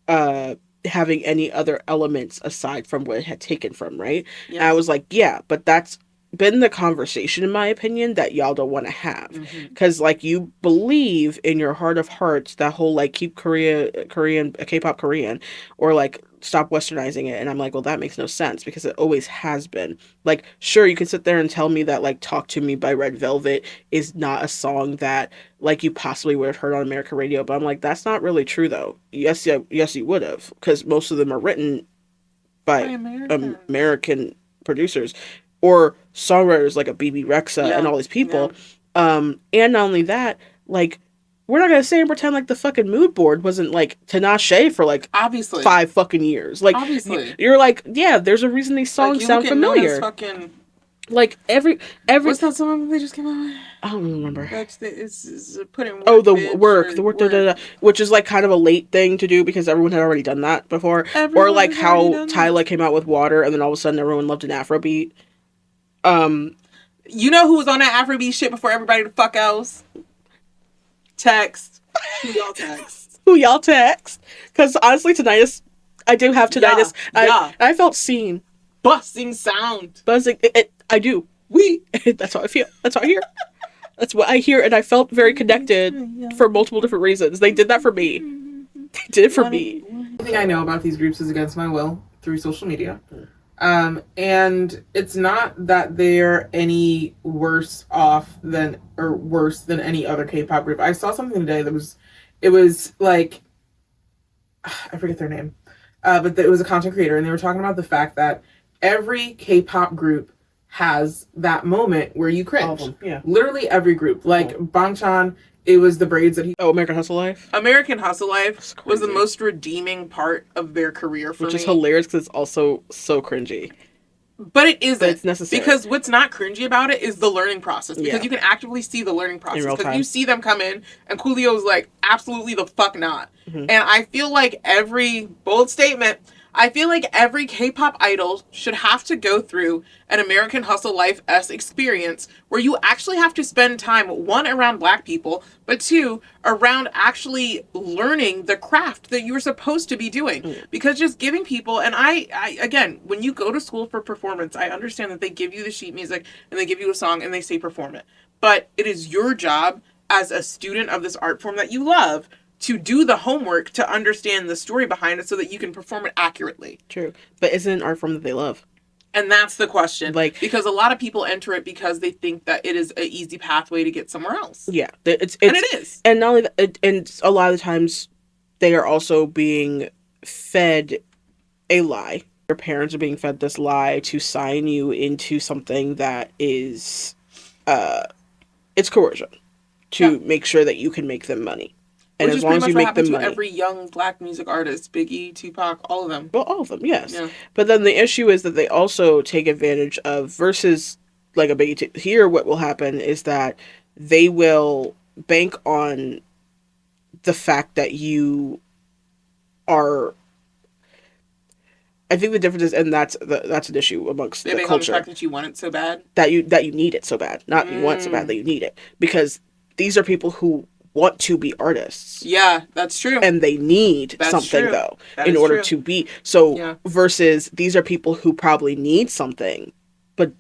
Speaker 1: having any other elements aside from what it had taken from, right? Yes. And I was like, yeah, but that's been the conversation, in my opinion, that y'all don't want to have. Because, like, you believe in your heart of hearts that whole, like, keep K-pop Korean, or, like, stop westernizing it. And I'm like, well, that makes no sense because it always has been. Like, sure, you can sit there and tell me that, like, Talk to Me by Red Velvet is not a song that, like, you possibly would have heard on American radio. But I'm like, that's not really true, though. Yes, you would have. Because most of them are written by American producers. Or songwriters like a BB Rexa and all these people. Yeah. And not only that, like, we're not gonna say and pretend like the fucking mood board wasn't like Tinashe for like
Speaker 2: obviously
Speaker 1: 5 fucking years. Like obviously. You're like, yeah, there's a reason these songs like, sound familiar.
Speaker 2: Fucking...
Speaker 1: Like every
Speaker 2: what's that song they just came out with?
Speaker 1: I don't remember.
Speaker 2: It's putting work.
Speaker 1: Oh, the work. Which is like kind of a late thing to do because everyone had already done that before. Or like how Tyla came out with Water and then all of a sudden everyone loved an Afrobeat.
Speaker 2: You know who was on that Afrobeat shit before everybody the fuck else? Text. Who y'all text?
Speaker 1: Who y'all text? Because honestly, tinnitus. I do have tinnitus. Yeah. I felt seen.
Speaker 2: Busting sound.
Speaker 1: Buzzing. I do. That's how I feel. That's how I hear. That's what I hear, and I felt very connected for multiple different reasons. They did that for me. They did it for me.
Speaker 2: Everything I know about these groups is against my will through social media. And it's not that they're any worse off than, or worse than any other K-pop group. I saw something today that was, it was like, I forget their name, but it was a content creator, and they were talking about the fact that every K-pop group has that moment where you cringe.
Speaker 1: All of them, yeah.
Speaker 2: Literally every group. Like Bangchan, it was the braids that he...
Speaker 1: Oh, American Hustle Life?
Speaker 2: American Hustle Life was the most redeeming part of their career for me.
Speaker 1: Which is hilarious because it's also so cringy.
Speaker 2: But it isn't.
Speaker 1: But it's necessary.
Speaker 2: Because what's not cringy about it is the learning process. Because you can actively see the learning process. Because you see them come in, and Coolio's like, absolutely the fuck not. And I feel like every, bold statement, I feel like every K-pop idol should have to go through an American Hustle Life-esque experience where you actually have to spend time, one, around Black people, but two, around actually learning the craft that you were supposed to be doing. Because just giving people, and I again, when you go to school for performance, I understand that they give you the sheet music and they give you a song and they say perform it. But it is your job as a student of this art form that you love to do the homework to understand the story behind it so that you can perform it accurately.
Speaker 1: True. But isn't it an art form that they love?
Speaker 2: And that's the question.
Speaker 1: Like,
Speaker 2: because a lot of people enter it because they think that it is an easy pathway to get somewhere else.
Speaker 1: Yeah. It's
Speaker 2: and it is.
Speaker 1: And not only that, and a lot of the times they are also being fed a lie. Your parents are being fed this lie to sign you into something that is, it's coercion. To make sure that you can make them money. And
Speaker 2: which
Speaker 1: as long as you make them money,
Speaker 2: every young Black music artist, Biggie, Tupac, all of them.
Speaker 1: Well, all of them, yes.
Speaker 2: Yeah.
Speaker 1: But then the issue is that they also take advantage of, versus like a Biggie. Here, what will happen is that they will bank on the fact that you are. I think the difference is, and that's an issue amongst the culture.
Speaker 2: On the fact that you want it so bad.
Speaker 1: That you need it so bad, not you want it so bad that you need it, because these are people who want to be artists.
Speaker 2: Yeah, that's true.
Speaker 1: And they need something though in order to be versus these are people who probably need something, but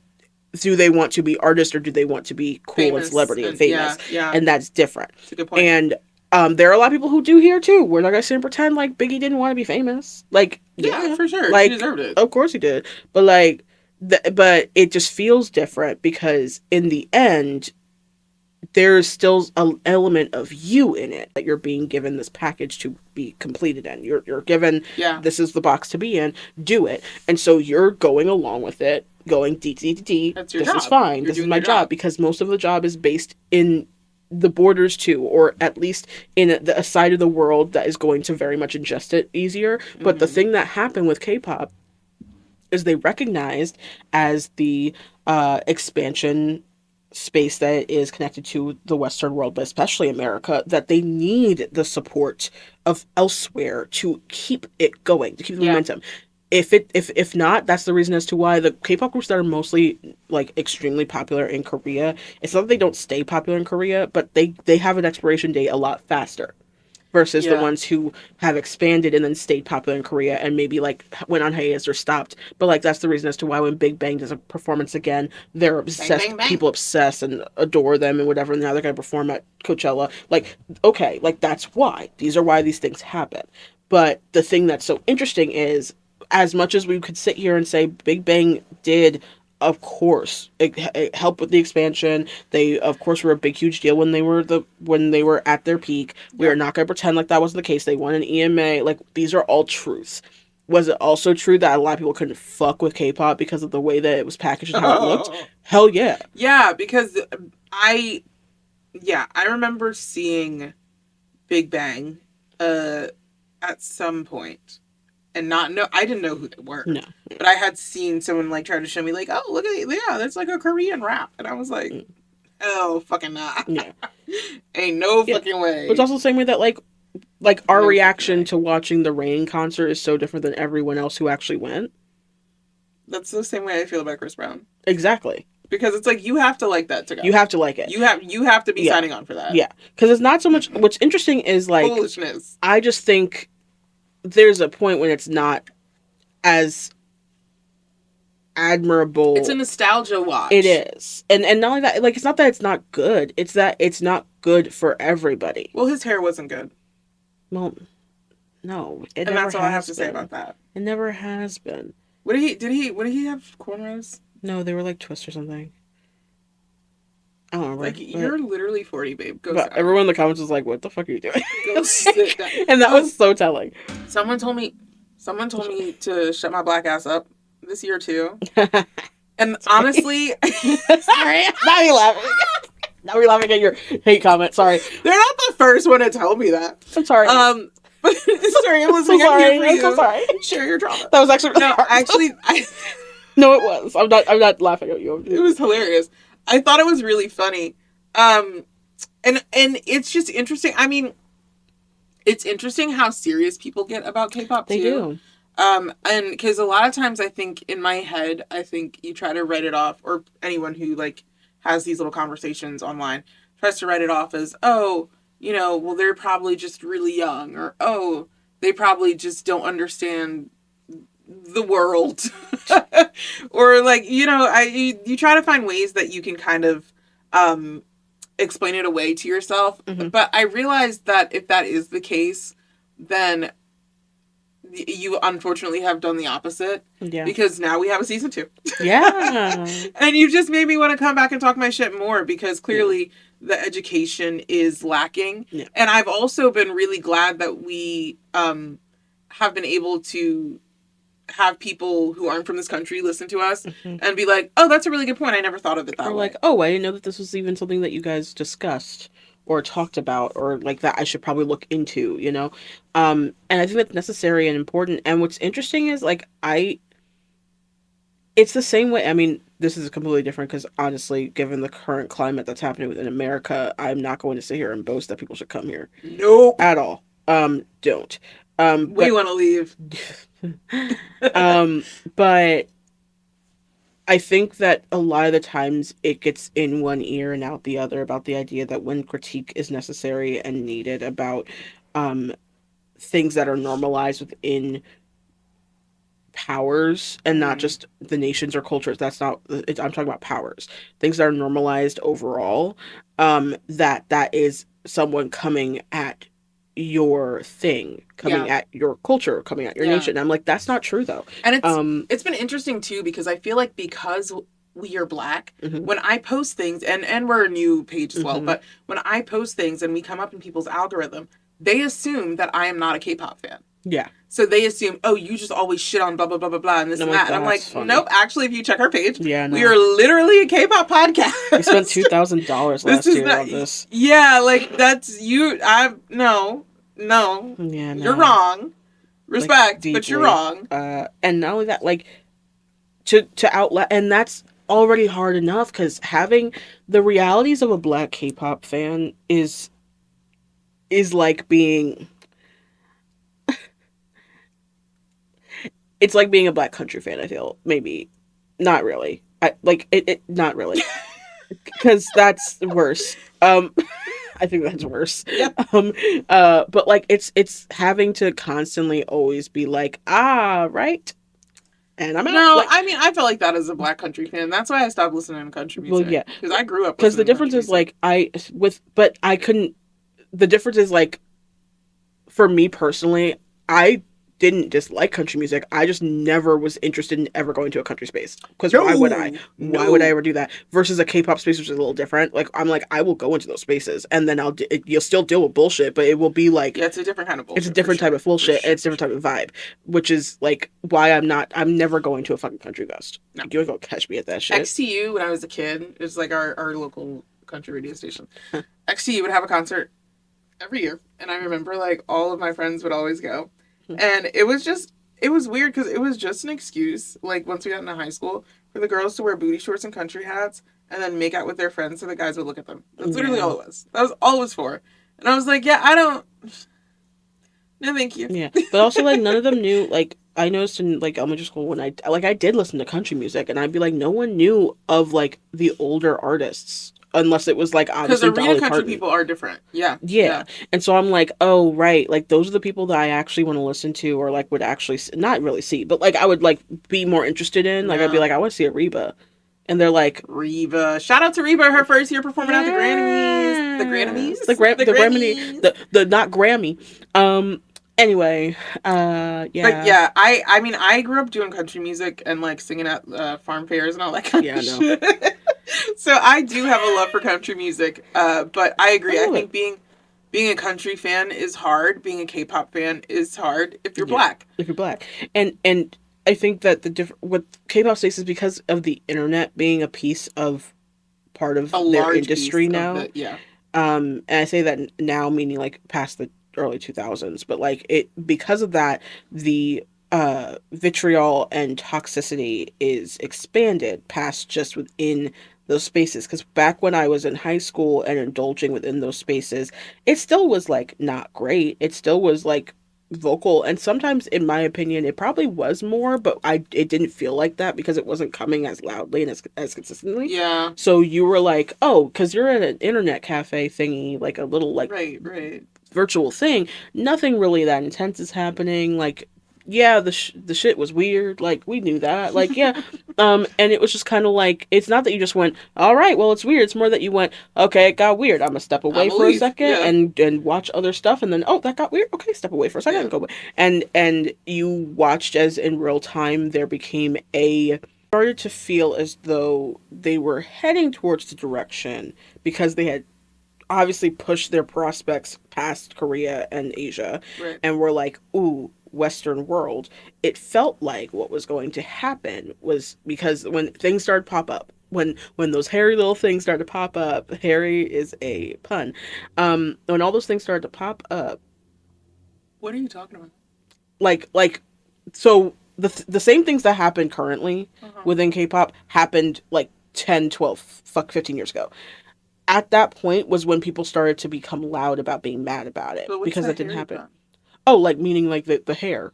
Speaker 1: do they want to be artists or do they want to be cool famous and celebrity and famous? Yeah. And that's different.
Speaker 2: That's a good point.
Speaker 1: And there are a lot of people who do here too. We're not gonna sit and pretend like Biggie didn't want to be famous. Like
Speaker 2: yeah, for sure.
Speaker 1: Like,
Speaker 2: he deserved it.
Speaker 1: Of course he did. But like but it just feels different because in the end there's still an element of you in it, that you're being given this package to be completed in. You're given, this is the box to be in, do it. And so you're going along with it, going D.
Speaker 2: That's your
Speaker 1: job.
Speaker 2: This
Speaker 1: is fine. This is my job. Because most of the job is based in the borders too, or at least in a side of the world that is going to very much ingest it easier. But the thing that happened with K-pop is they recognized as the expansion space that is connected to the Western world, but especially America, that they need the support of elsewhere to keep it going, to keep the momentum. If not, that's the reason as to why the K-pop groups that are mostly like extremely popular in Korea, it's not that they don't stay popular in Korea, but they have an expiration date a lot faster. Versus the ones who have expanded and then stayed popular in Korea and maybe like went on hiatus or stopped. But like that's the reason as to why when Big Bang does a performance again, they're obsessed. Bang, bang, bang. People obsess and adore them and whatever. And now they're gonna perform at Coachella. Like, okay, like that's why. These are why these things happen. But the thing that's so interesting is, as much as we could sit here and say Big Bang did, of course, it helped with the expansion. They, of course, were a big, huge deal when they were at their peak. We are not going to pretend like that wasn't the case. They won an EMA. Like, these are all truths. Was it also true that a lot of people couldn't fuck with K-pop because of the way that it was packaged and how it looked? Hell yeah.
Speaker 2: Yeah, because I remember seeing Big Bang at some point. And I didn't know who they were. No. But I had seen someone like try to show me like, oh, look at it. Yeah, that's like a Korean rap. And I was like, oh, fucking not. Yeah. Ain't no fucking way.
Speaker 1: But it's also the same way that like our reaction to watching the Rain concert is so different than everyone else who actually went.
Speaker 2: That's the same way I feel about Chris Brown.
Speaker 1: Exactly.
Speaker 2: Because it's like, you have to like that to go.
Speaker 1: You have to like it.
Speaker 2: You have to be signing on for that.
Speaker 1: Yeah. Because it's not so much, what's interesting is like,
Speaker 2: foolishness.
Speaker 1: I just think, there's a point when it's not as admirable.
Speaker 2: It's a nostalgia watch.
Speaker 1: It is. And not only that, like, it's not that it's not good. It's that it's not good for everybody.
Speaker 2: Well, his hair wasn't good.
Speaker 1: Well, no. It
Speaker 2: And
Speaker 1: never
Speaker 2: that's all
Speaker 1: has
Speaker 2: I have to say
Speaker 1: been.
Speaker 2: about that.
Speaker 1: It never has been.
Speaker 2: What did he have cornrows?
Speaker 1: No, they were like twists or something. I don't remember.
Speaker 2: Like, you're literally 40, babe. Go
Speaker 1: but
Speaker 2: sit down.
Speaker 1: everyone in the comments was like, what the fuck are you doing?
Speaker 2: Go sit down.
Speaker 1: And that was so telling.
Speaker 2: Someone told me to shut my black ass up this year too. And honestly,
Speaker 1: sorry, now you're laughing. Now we're laughing at your hate comment. Sorry,
Speaker 2: they're not the first one to tell me that.
Speaker 1: I'm sorry.
Speaker 2: Sorry, I'm listening.
Speaker 1: So sorry.
Speaker 2: I'm here for you.
Speaker 1: So sorry.
Speaker 2: Share your trauma.
Speaker 1: That was actually really
Speaker 2: No,
Speaker 1: hard.
Speaker 2: actually,
Speaker 1: No, it was. I'm not laughing at you.
Speaker 2: It was hilarious. I thought it was really funny. And it's just interesting. I mean, it's interesting how serious people get about K-pop too.
Speaker 1: They do.
Speaker 2: And because a lot of times I think in my head, I think you try to write it off, or anyone who like has these little conversations online tries to write it off as, oh, you know, well, they're probably just really young, or, oh, they probably just don't understand the world. Or like, you know, you try to find ways that you can kind of explain it away to yourself.
Speaker 1: Mm-hmm.
Speaker 2: But I realized that if that is the case, then you unfortunately have done the opposite.
Speaker 1: Yeah.
Speaker 2: Because now we have a season 2.
Speaker 1: Yeah.
Speaker 2: And you just made me want to come back and talk my shit more, because clearly the education is lacking.
Speaker 1: Yeah.
Speaker 2: And I've also been really glad that we have been able to have people who aren't from this country listen to us and be like, oh, that's a really good point. I never thought of it that way.
Speaker 1: Or like, oh, I didn't know that this was even something that you guys discussed or talked about, or like that I should probably look into, you know? And I think that's necessary and important. And what's interesting is like, it's the same way. I mean, this is completely different because honestly, given the current climate that's happening within America, I'm not going to sit here and boast that people should come here.
Speaker 2: Nope.
Speaker 1: At all. Don't.
Speaker 2: We want to leave.
Speaker 1: But I think that a lot of the times it gets in one ear and out the other about the idea that when critique is necessary and needed about things that are normalized within powers and not just the nations or cultures. That's not. I'm talking about powers. Things that are normalized overall. That is someone coming at your thing, coming at your culture, coming at your nation. And I'm like, that's not true though.
Speaker 2: And it's been interesting too, because I feel like because we are Black, when I post things, and we're a new page as well, but when I post things and we come up in people's algorithm, they assume that I am not a K-pop fan.
Speaker 1: Yeah.
Speaker 2: So they assume, oh, you just always shit on blah, blah, blah, blah, blah, and this and that. And I'm like,
Speaker 1: funny.
Speaker 2: Nope, actually, if you check our page,
Speaker 1: no.
Speaker 2: We are literally a K-pop podcast.
Speaker 1: We spent $2,000 last year on this.
Speaker 2: Yeah, like, that's you. No.
Speaker 1: Yeah, no.
Speaker 2: You're wrong. Respect, like, but you're wrong.
Speaker 1: And not only that, like, to outlet, and that's already hard enough, because having the realities of a Black K-pop fan is like being... It's like being a Black country fan, I feel. Maybe. Not really. Not really. Because that's worse. I think that's worse.
Speaker 2: Yep.
Speaker 1: But like it's having to constantly always be like, right? And I'm out.
Speaker 2: No,
Speaker 1: like,
Speaker 2: I mean, I felt like that as a Black country fan. That's why I stopped listening to country music.
Speaker 1: Well, yeah.
Speaker 2: Because I grew up
Speaker 1: because the difference is like the difference is like, for me personally, I didn't dislike country music. I just never was interested in ever going to a country space. Because why would I? Why would I ever do that? Versus a K-pop space, which is a little different. Like, I'm like, I will go into those spaces, and then you'll still deal with bullshit, but it will be like...
Speaker 2: Yeah, it's a different kind of bullshit.
Speaker 1: It's a different type of bullshit, and it's a different type of vibe. Which is, like, why I'm never going to a fucking country fest. No. You ain't gonna catch me at that shit.
Speaker 2: XTU, when I was a kid, it was like our local country radio station. XTU would have a concert every year, and I remember, like, all of my friends would always go. And it was weird because it was just an excuse, like, once we got into high school, for the girls to wear booty shorts and country hats and then make out with their friends so the guys would look at them. That's literally all it was. That was all it was for. And I was like, no, thank you.
Speaker 1: Yeah. But also, like, none of them knew, like, I noticed in, like, elementary school when I did listen to country music, and I'd be like, no one knew of, like, the older artists unless it was like
Speaker 2: Because
Speaker 1: obviously
Speaker 2: arena
Speaker 1: Dolly
Speaker 2: country
Speaker 1: Parton.
Speaker 2: people are different. Yeah.
Speaker 1: Yeah. And so I'm like, oh, right. Like, those are the people that I actually want to listen to or, like, would actually, not really see, but, like, I would, like, be more interested in. Like, I'd be
Speaker 2: Yeah.
Speaker 1: like, I want to see a Reba. And they're like,
Speaker 2: Reba. Shout out to Reba, her first year performing at the Grammys. The Grammys?
Speaker 1: The Grammy,
Speaker 2: Grammys.
Speaker 1: the not Grammy. Anyway,
Speaker 2: But
Speaker 1: yeah.
Speaker 2: yeah, I mean, I grew up doing country music and like singing at farm fairs and all that kind
Speaker 1: Yeah,
Speaker 2: of
Speaker 1: no.
Speaker 2: shit. So I do have a love for country music. But I agree. I think being a country fan is hard. Being a K-pop fan is hard if you're black.
Speaker 1: If you're black. And I think that with K-pop states is because of the internet being a piece of part of their industry now.
Speaker 2: Yeah.
Speaker 1: And I say that now meaning like past the early 2000s, but like it because of that the vitriol and toxicity is expanded past just within those spaces, because back when I was in high school and indulging within those spaces, it still was like not great. It still was like vocal, and sometimes in my opinion it probably was more, but it didn't feel like that because it wasn't coming as loudly and as consistently.
Speaker 2: Yeah.
Speaker 1: So you were like, oh, because you're at an internet cafe thingy, like a little like
Speaker 2: right
Speaker 1: virtual thing, nothing really that intense is happening. Like, yeah, the shit was weird, like we knew that, like, yeah. And it was just kind of like, it's not that you just went, all right, well, it's weird. It's more that you went, okay, it got weird, I'm gonna step away for a second,
Speaker 2: yeah,
Speaker 1: and watch other stuff, and then, oh, that got weird, okay, step away for a second, and go away. And you watched as in real time there became started to feel as though they were heading towards the direction, because they had obviously pushed their prospects past Korea and Asia,
Speaker 2: right,
Speaker 1: and were like, ooh, Western world. It felt like what was going to happen was, because when things started to pop up, when those hairy little things started to pop up, hairy is a pun, when all those things started to pop up.
Speaker 2: What are you talking about?
Speaker 1: Like so the same things that happen currently within K-pop happened like 10, 12, 15 years ago. At that point was when people started to become loud about being mad about it, because that didn't happen. From? Oh, like meaning like the hair.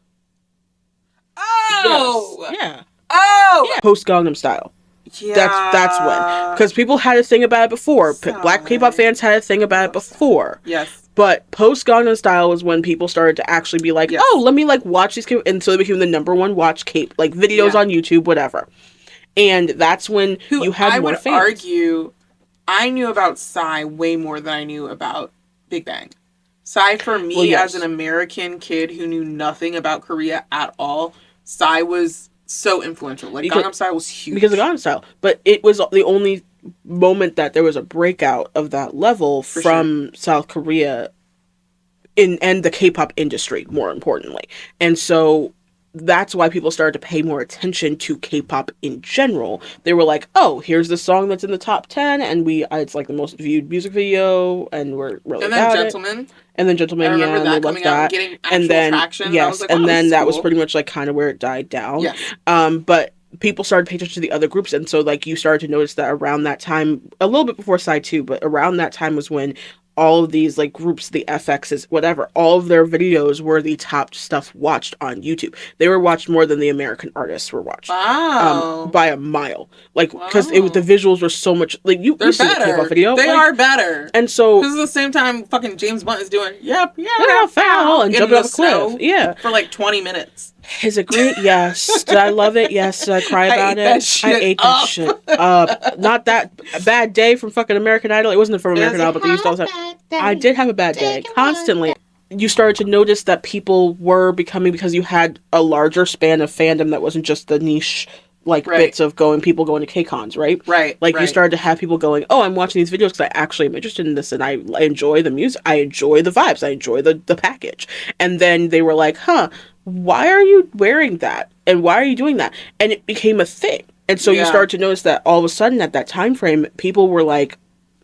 Speaker 2: Oh,
Speaker 1: yes. Yeah.
Speaker 2: Oh,
Speaker 1: yeah. Post Gangnam Style. Yeah, that's when, because people had a thing about it before. Black K-pop fans had a thing about it before.
Speaker 2: Yes.
Speaker 1: But post Gangnam Style was when people started to actually be like, oh, let me like watch these K-pop, and so they became the number one watch K like videos on YouTube, whatever. And that's when you had more fans. I would
Speaker 2: argue, I knew about Psy way more than I knew about Big Bang. Psy, for me, as an American kid who knew nothing about Korea at all, Psy was so influential. Like, Gangnam Style was huge.
Speaker 1: Because of Gangnam Style. But it was the only moment that there was a breakout of that level from South Korea and the K-pop industry, more importantly. And so that's why people started to pay more attention to K-pop in general. They were like, oh, here's the song that's in the top 10, and it's like the most viewed music video, and we're really about
Speaker 2: Gentleman.
Speaker 1: It. And then Gentleman, yeah, and they loved that. And then, traction. Yes, like, wow, and then that was pretty much like kind of where it died down.
Speaker 2: Yes.
Speaker 1: But people started paying attention to the other groups, and so like you started to notice that around that time, a little bit before Side 2, but around that time was when all of these like groups, the FXs, whatever, all of their videos were the top stuff watched on YouTube. They were watched more than the American artists were watched.
Speaker 2: Wow.
Speaker 1: By a mile. Like, because the visuals were so much, like, you see the K-pop video.
Speaker 2: They are better.
Speaker 1: And so,
Speaker 2: this is the same time fucking James Blunt is doing, yep,
Speaker 1: foul, and jumping off a cliff. Yeah.
Speaker 2: For like 20 minutes.
Speaker 1: Is it great? Yes. Did I love it? Yes. Did I cry about it? I ate that shit up. Not that bad day from fucking American Idol. It wasn't from American Idol, but they used to all the time. I did have a bad day. Constantly. You started to notice that people were becoming, because you had a larger span of fandom that wasn't just the niche, like, bits of people going to K-cons, right?
Speaker 2: Right.
Speaker 1: Like, you started to have people going, oh, I'm watching these videos because I actually am interested in this, and I enjoy the music, I enjoy the vibes, I enjoy the package. And then they were like, why are you wearing that? And why are you doing that? And it became a thing. And so you started to notice that all of a sudden at that time frame, people were like,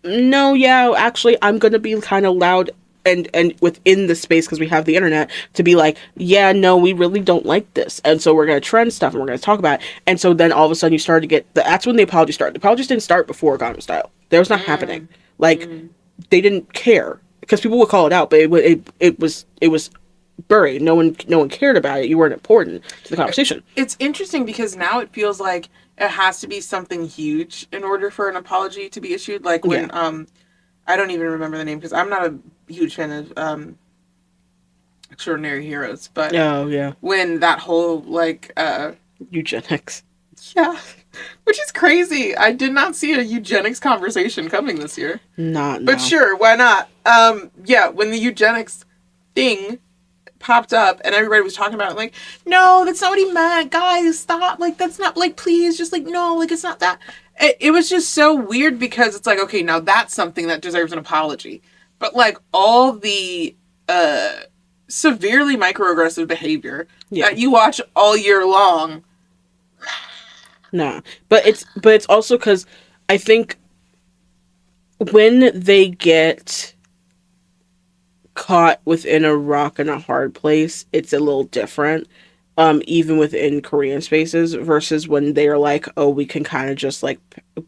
Speaker 1: no, actually, I'm going to be kind of loud and within the space, because we have the internet, to be like, yeah, no, we really don't like this. And so we're going to trend stuff and we're going to talk about it. And so then all of a sudden you started to get, that's when the apology started. The apologies didn't start before Gangnam Style. That was not happening. Like, they didn't care. Because people would call it out, but it was buried. No one cared about it. You weren't important to the conversation.
Speaker 2: It's interesting because now it feels like it has to be something huge in order for an apology to be issued. Like when I don't even remember the name because I'm not a huge fan of Extraordinary Heroes, but
Speaker 1: Oh yeah,
Speaker 2: when that whole like
Speaker 1: eugenics.
Speaker 2: yeah, which is crazy. I did not see a eugenics conversation coming this year. But sure, why not? Yeah, when the eugenics thing popped up and everybody was talking about it, like, no, that's not what he meant, guys, stop, like, that's not, like, please, just, like, no, like, it's not that. It was just so weird because it's like, okay, now that's something that deserves an apology. But, like, all the severely microaggressive behavior that you watch all year long.
Speaker 1: Nah. But it's also because I think when they get caught within a rock and a hard place, it's a little different. Even within Korean spaces versus when they're like, oh, we can kind of just like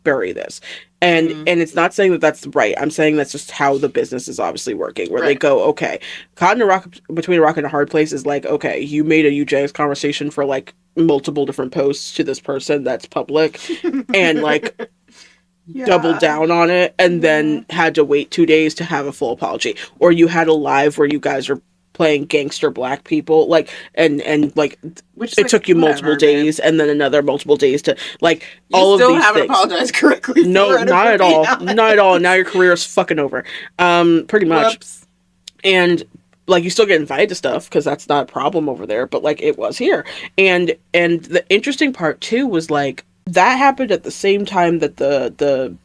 Speaker 1: bury this. And it's not saying that that's right. I'm saying that's just how the business is obviously working, where they go, okay, caught in a rock, between a rock and a hard place is like, okay, you made a eugenics conversation for like multiple different posts to this person that's public and like doubled down on it and then had to wait 2 days to have a full apology. Or you had a live where you guys are playing gangster black people, like, and like, which it took you multiple days and then another multiple days to, like, you all of these things. You still haven't
Speaker 2: apologized correctly.
Speaker 1: No, not at all. Not at all. Now your career is fucking over. Pretty much. Whoops. And like, you still get invited to stuff because that's not a problem over there, but like, it was here. And the interesting part too was like, that happened at the same time that the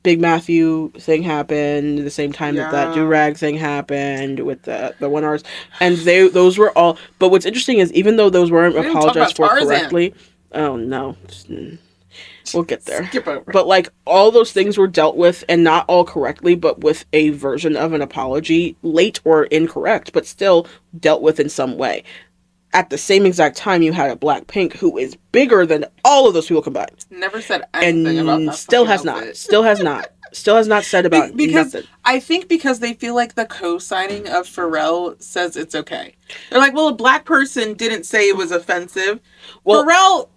Speaker 1: Big Matthew thing happened, the same time that do-rag thing happened with the one artist, and those were all. But what's interesting is even though those weren't apologized for correctly, oh no, we'll get there.
Speaker 2: Skip over.
Speaker 1: But like, all those things were dealt with, and not all correctly, but with a version of an apology, late or incorrect, but still dealt with in some way. At the same exact time, you had a Blackpink who is bigger than all of those people combined.
Speaker 2: Never said anything about that.
Speaker 1: Still has not said about
Speaker 2: because
Speaker 1: nothing.
Speaker 2: I think because they feel like the co-signing of Pharrell says it's okay. They're like, well, a black person didn't say it was offensive. Well, Pharrell.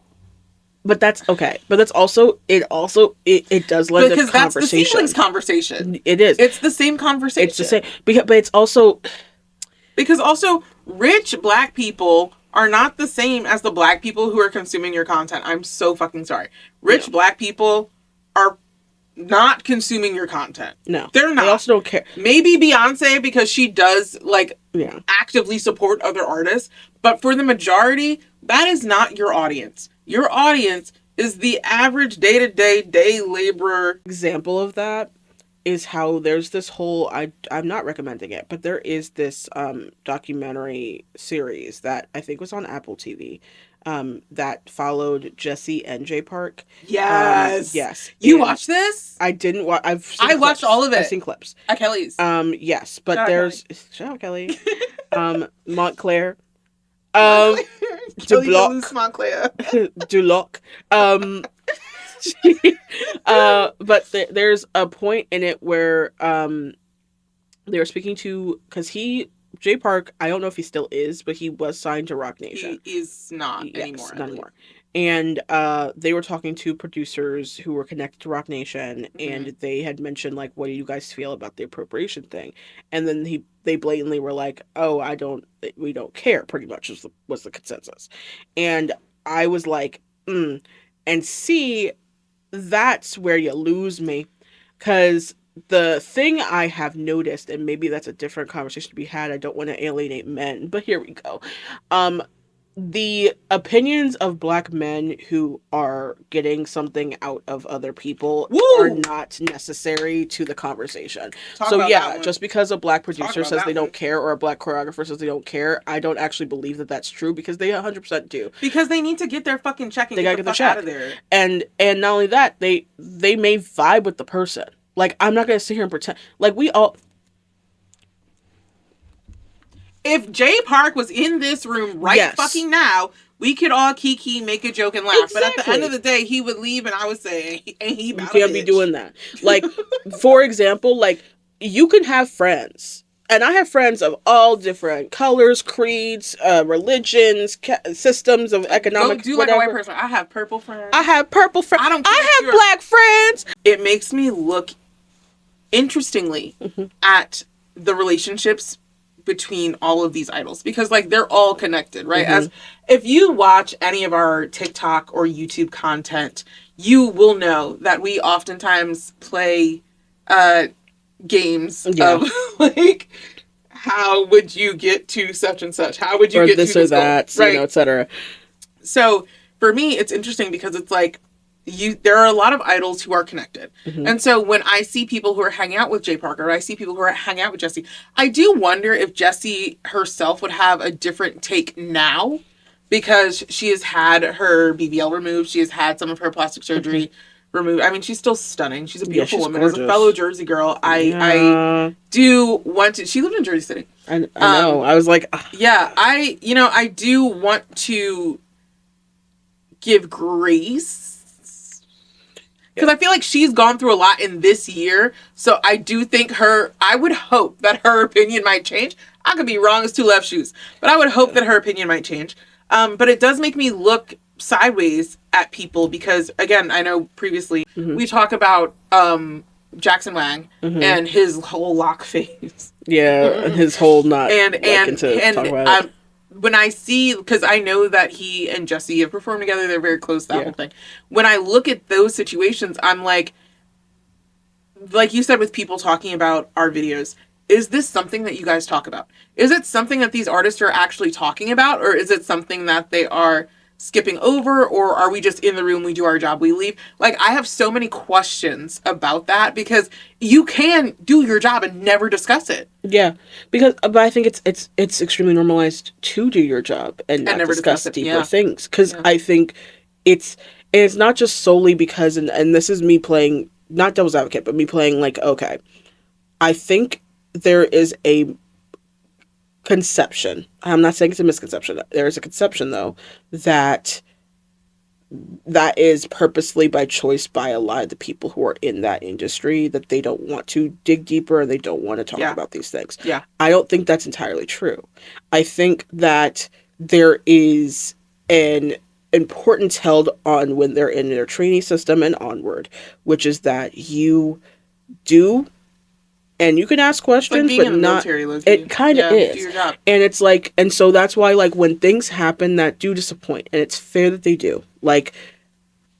Speaker 1: But that's okay. But that's also it does lend to conversation. Because that's the siblings
Speaker 2: conversation.
Speaker 1: It is.
Speaker 2: It's the same conversation.
Speaker 1: It's the same. But it's also.
Speaker 2: Because also, rich black people are not the same as the black people who are consuming your content. I'm so fucking sorry. Rich black people are not consuming your content.
Speaker 1: No.
Speaker 2: They're not.
Speaker 1: They also don't care.
Speaker 2: Maybe Beyonce, because she does, like, actively support other artists. But for the majority, that is not your audience. Your audience is the average day-to-day, day laborer.
Speaker 1: Example of that is how there's this whole, I'm not recommending it, but there is this documentary series that I think was on Apple TV that followed Jesse and J Park.
Speaker 2: Yes.
Speaker 1: Yes.
Speaker 2: You watched this?
Speaker 1: I didn't watch.
Speaker 2: I watched all of it.
Speaker 1: I've seen clips.
Speaker 2: At Kelly's.
Speaker 1: Yes, but shout out Kelly. Montclair.
Speaker 2: Dubloc. Montclair.
Speaker 1: Duloc. But there's a point in it where they were speaking to, because J Park, I don't know if he still is, but he was signed to Rock Nation.
Speaker 2: He is not anymore.
Speaker 1: Not anymore. And they were talking to producers who were connected to Rock Nation, and they had mentioned, like, what do you guys feel about the appropriation thing? And then they blatantly were like, oh, we don't care, pretty much was the consensus. And I was like, and see, that's where you lose me, because the thing I have noticed, and maybe that's a different conversation to be had, I don't want to alienate men, but here we go. The opinions of black men who are getting something out of other people are not necessary to the conversation. Just because a black producer says they don't care, or a black choreographer says they don't care, I don't actually believe that that's true, because they 100% do.
Speaker 2: Because they need to get their fucking check and get the fuck out of there.
Speaker 1: And not only that, they may vibe with the person. Like, I'm not going to sit here and pretend. Like, we all...
Speaker 2: If J Park was in this room fucking now, we could all kiki, make a joke, and laugh. Exactly. But at the end of the day, he would leave, and I would say, ain't he about
Speaker 1: You can't be doing that. Like, for example, like, you can have friends and I have friends of all different colors, creeds, religions, systems of
Speaker 2: Go
Speaker 1: economic
Speaker 2: do like a white
Speaker 1: whatever.
Speaker 2: person. I have purple friends.
Speaker 1: I have purple friends.
Speaker 2: I don't care if
Speaker 1: I have
Speaker 2: you're
Speaker 1: black friends.
Speaker 2: it makes me look interestingly at the relationships between all of these idols because like they're all connected, right? As if you watch any of our TikTok or YouTube content, you will know that we oftentimes play games
Speaker 1: Yeah.
Speaker 2: of like how would you get to such and such? How would you
Speaker 1: Or
Speaker 2: get
Speaker 1: this
Speaker 2: to
Speaker 1: or
Speaker 2: this goal?
Speaker 1: that,
Speaker 2: Right.
Speaker 1: etc.
Speaker 2: So for me, it's interesting because it's like there are a lot of idols who are connected. And so when I see people who are hanging out with Jay Parker, or I see people who are hanging out with Jessie, I do wonder if Jessie herself would have a different take now because she has had her BBL removed. She has had some of her plastic surgery removed. I mean, she's still stunning. She's a beautiful woman.
Speaker 1: Gorgeous.
Speaker 2: As a fellow Jersey girl, I do want to. She lived in Jersey City.
Speaker 1: I know. I was like,
Speaker 2: yeah, I do want to give grace because I feel like she's gone through a lot in this year. So I do think I would hope that her opinion might change. I could be wrong as two left shoes, but I would hope that her opinion might change. But it does make me look sideways at people because, again, I know previously we talk about Jackson Wang and his whole lock phase.
Speaker 1: Yeah, his whole not
Speaker 2: and
Speaker 1: talk about it.
Speaker 2: When I see, because I know that he and Jessie have performed together, they're very close, that whole thing. When I look at those situations, I'm like you said with people talking about our videos, is this something that you guys talk about? Is it something that these artists are actually talking about? Or is it something that they are skipping over? Or are we just in the room, we do our job, we leave? Like, I have so many questions about that because you can do your job and never discuss it.
Speaker 1: Yeah, but I think it's extremely normalized to do your job and not
Speaker 2: never
Speaker 1: discuss
Speaker 2: discuss it.
Speaker 1: deeper things. Because I think it's not just solely because, and this is me playing, not devil's advocate, but me playing like, okay, I think there is a conception. I'm not saying it's a misconception. There is a conception, though, that is purposely by choice by a lot of the people who are in that industry, that they don't want to dig deeper and they don't want to talk about these things.
Speaker 2: Yeah.
Speaker 1: I don't think that's entirely true. I think that there is an importance held on when they're in their trainee system and onward, which is that you do, and you can ask questions,
Speaker 2: like
Speaker 1: but
Speaker 2: in the
Speaker 1: not.
Speaker 2: Military,
Speaker 1: it kind of is,
Speaker 2: do your job.
Speaker 1: And it's like, and so that's why, like, when things happen that do disappoint, and it's fair that they do, like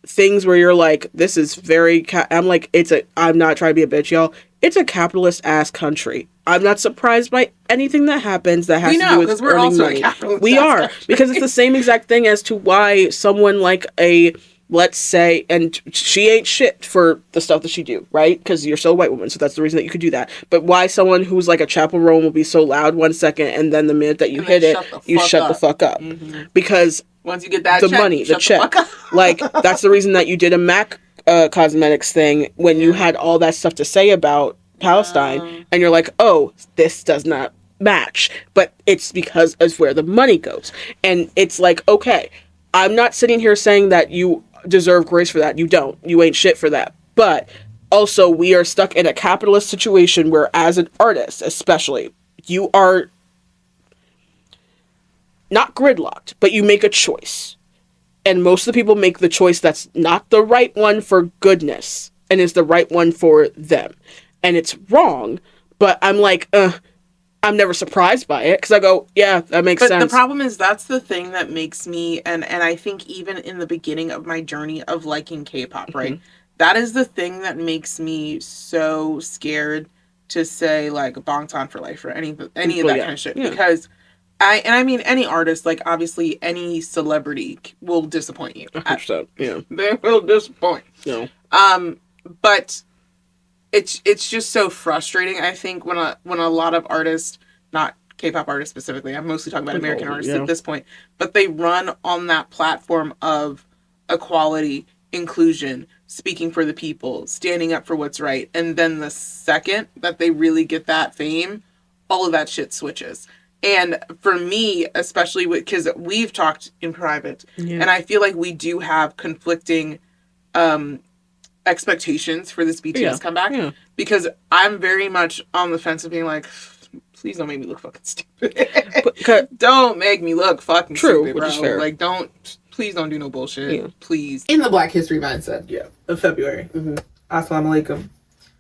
Speaker 1: things where you're like, this is very. I'm like, I'm not trying to be a bitch, y'all. It's a capitalist ass country. I'm not surprised by anything that happens that has to do with
Speaker 2: we're
Speaker 1: earning
Speaker 2: also
Speaker 1: money.
Speaker 2: a capitalist
Speaker 1: We
Speaker 2: ass
Speaker 1: are,
Speaker 2: country.
Speaker 1: because it's the same exact thing as to why someone like let's say, and she ain't shit for the stuff that she do, right? Because you're still a white woman, so that's the reason that you could do that. But why someone who's like a Chapel Roan will be so loud 1 second, and then the minute that you hit it, you shut the fuck up. Because
Speaker 2: once you get that
Speaker 1: the
Speaker 2: check,
Speaker 1: money, the check,
Speaker 2: the
Speaker 1: like that's the reason that you did a MAC cosmetics thing when you had all that stuff to say about Palestine, and you're like, oh, this does not match, but it's because of where the money goes. And it's like, okay, I'm not sitting here saying that you deserve grace for that. You don't. You ain't shit for that. But also, we are stuck in a capitalist situation where, as an artist especially, you are not gridlocked, but you make a choice. And most of the people make the choice that's not the right one for goodness and is the right one for them. And it's wrong, but I'm like, I'm never surprised by it because I go, yeah, that makes sense.
Speaker 2: But the problem is that's the thing that makes me, and I think even in the beginning of my journey of liking K-pop, right? That is the thing that makes me so scared to say like Bangtan for life or any of that kind of shit.
Speaker 1: Yeah.
Speaker 2: Because I mean any artist, like obviously any celebrity will disappoint you.
Speaker 1: 100%, yeah.
Speaker 2: They will disappoint.
Speaker 1: No.
Speaker 2: But it's just so frustrating, I think, when a lot of artists, not K-pop artists specifically, I'm mostly talking about American artists at this point, but they run on that platform of equality, inclusion, speaking for the people, standing up for what's right, and then the second that they really get that fame, all of that shit switches. And for me, especially because we've talked in private, and I feel like we do have conflicting expectations for this BTS comeback, because I'm very much on the fence of being like, please don't make me look fucking stupid.
Speaker 1: But,
Speaker 2: don't make me look fucking
Speaker 1: true,
Speaker 2: stupid,
Speaker 1: which
Speaker 2: bro.
Speaker 1: is fair.
Speaker 2: Like, please don't do no bullshit.
Speaker 1: Yeah.
Speaker 2: Please. In the Black History Mindset, of February.
Speaker 1: Mm-hmm.
Speaker 2: Assalamu alaikum.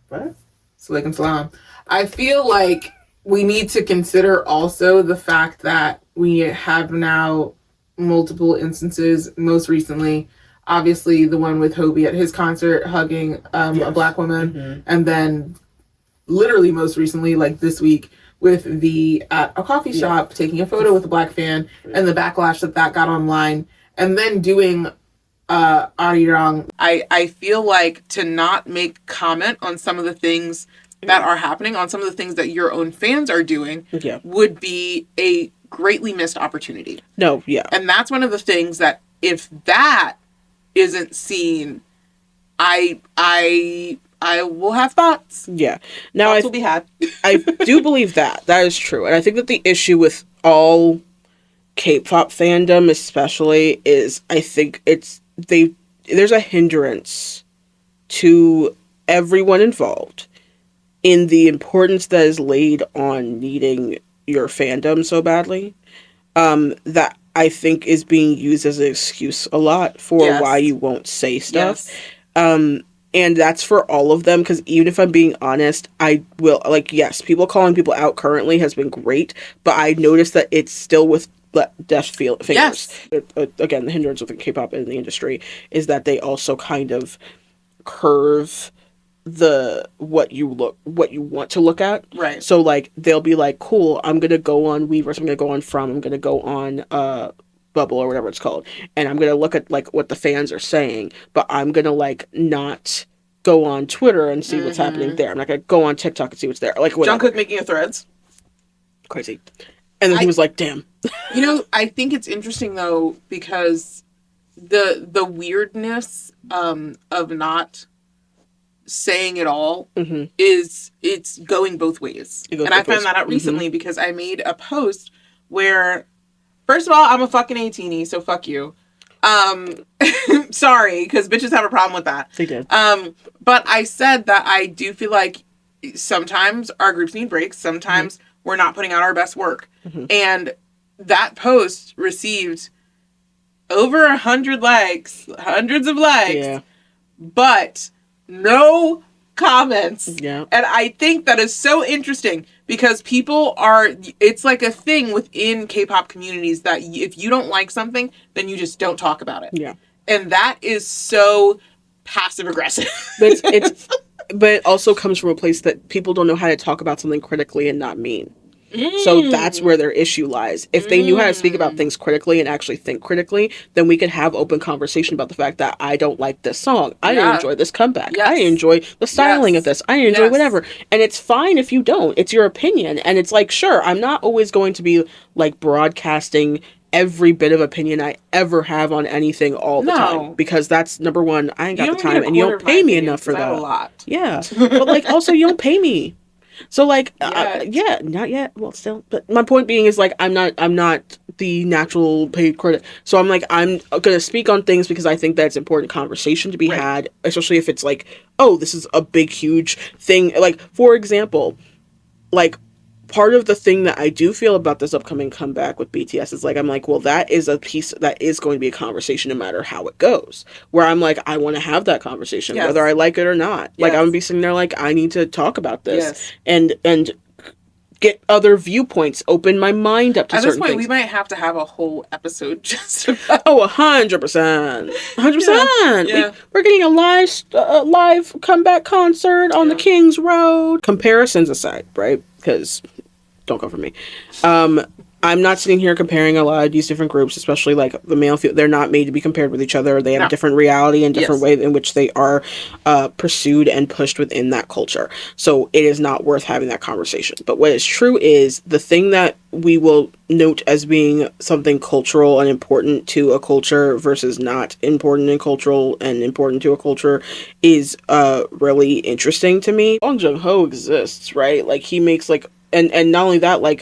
Speaker 2: What? Alaikum salam. I feel like we need to consider also the fact that we have now multiple instances, most recently, obviously the one with Hobie at his concert hugging a black woman, and then literally most recently, like this week, with the at a coffee shop taking a photo with a black fan, and the backlash that got online, and then doing Arirang. I feel like to not make comment on some of the things that are happening, on some of the things that your own fans are doing, would be a greatly missed opportunity.
Speaker 1: No, yeah.
Speaker 2: And that's one of the things that if that isn't seen, I will have thoughts.
Speaker 1: Yeah. Now
Speaker 2: thoughts will be had.
Speaker 1: I do believe that. That is true. And I think that the issue with all K-pop fandom especially is I think there's a hindrance to everyone involved in the importance that is laid on needing your fandom so badly, that I think is being used as an excuse a lot for why you won't say stuff. Yes. And that's for all of them, because even if I'm being honest, I will, like, yes, people calling people out currently has been great, but I noticed that it's still with deaf fingers. Yes. Again, the hindrance with the K-pop in the industry is that they also kind of curve what you want to look at.
Speaker 2: Right.
Speaker 1: So like they'll be like, cool, I'm gonna go on Weverse, I'm gonna go on I'm gonna go on Bubble or whatever it's called, and I'm gonna look at like what the fans are saying, but I'm gonna like not go on Twitter and see what's happening there. I'm not gonna go on TikTok and see what's there. Like whatever.
Speaker 2: Jungkook making a Threads.
Speaker 1: Crazy. And then he was like, damn.
Speaker 2: I think it's interesting though, because the weirdness of not saying it all it's going both ways. And I found that out recently because I made a post where, first of all, I'm a fucking 18-y, so fuck you. Sorry, because bitches have a problem with that.
Speaker 1: They did.
Speaker 2: But I said that I do feel like sometimes our groups need breaks. Sometimes we're not putting out our best work. And that post received over 100 likes, hundreds of likes, but no comments. Yeah. And I think that is so interesting because it's like a thing within K-pop communities that if you don't like something, then you just don't talk about it. Yeah. And that is so passive aggressive.
Speaker 1: But it also comes from a place that people don't know how to talk about something critically and not mean. So that's where their issue lies. If they knew how to speak about things critically and actually think critically, then we could have open conversation about the fact that I don't like this song. I enjoy this comeback. Yes. I enjoy the styling of this. I enjoy whatever. And it's fine if you don't. It's your opinion. And it's like, sure, I'm not always going to be like broadcasting every bit of opinion I ever have on anything all the time. Because that's, number one, I ain't got the time and you don't pay me enough for that.
Speaker 2: A lot.
Speaker 1: Yeah. But like also you don't pay me. So like, not yet. Well, still, but my point being is like, I'm not the natural paid critic. So I'm like, I'm gonna speak on things because I think that's important conversation to be had, especially if it's like, oh, this is a big, huge thing. Like, for example, like part of the thing that I do feel about this upcoming comeback with BTS is like, I'm like, well, that is a piece that is going to be a conversation no matter how it goes. Where I'm like, I want to have that conversation, whether I like it or not. Like, I'm gonna be sitting there like, I need to talk about this and get other viewpoints, open my mind up to certain things. At this point,
Speaker 2: we might have to have a whole episode just about...
Speaker 1: 100%. 100%. Yeah. We're getting a live comeback concert on the King's Road. Comparisons aside, right? Because don't come for me. I'm not sitting here comparing a lot of these different groups, especially like the male. They're not made to be compared with each other. They have a different reality and different way in which they are pursued and pushed within that culture. So it is not worth having that conversation. But what is true is the thing that we will note as being something cultural and important to a culture versus not important and cultural and important to a culture is really interesting to me. Bong Joon-ho exists, right? Like he makes like and not only that, like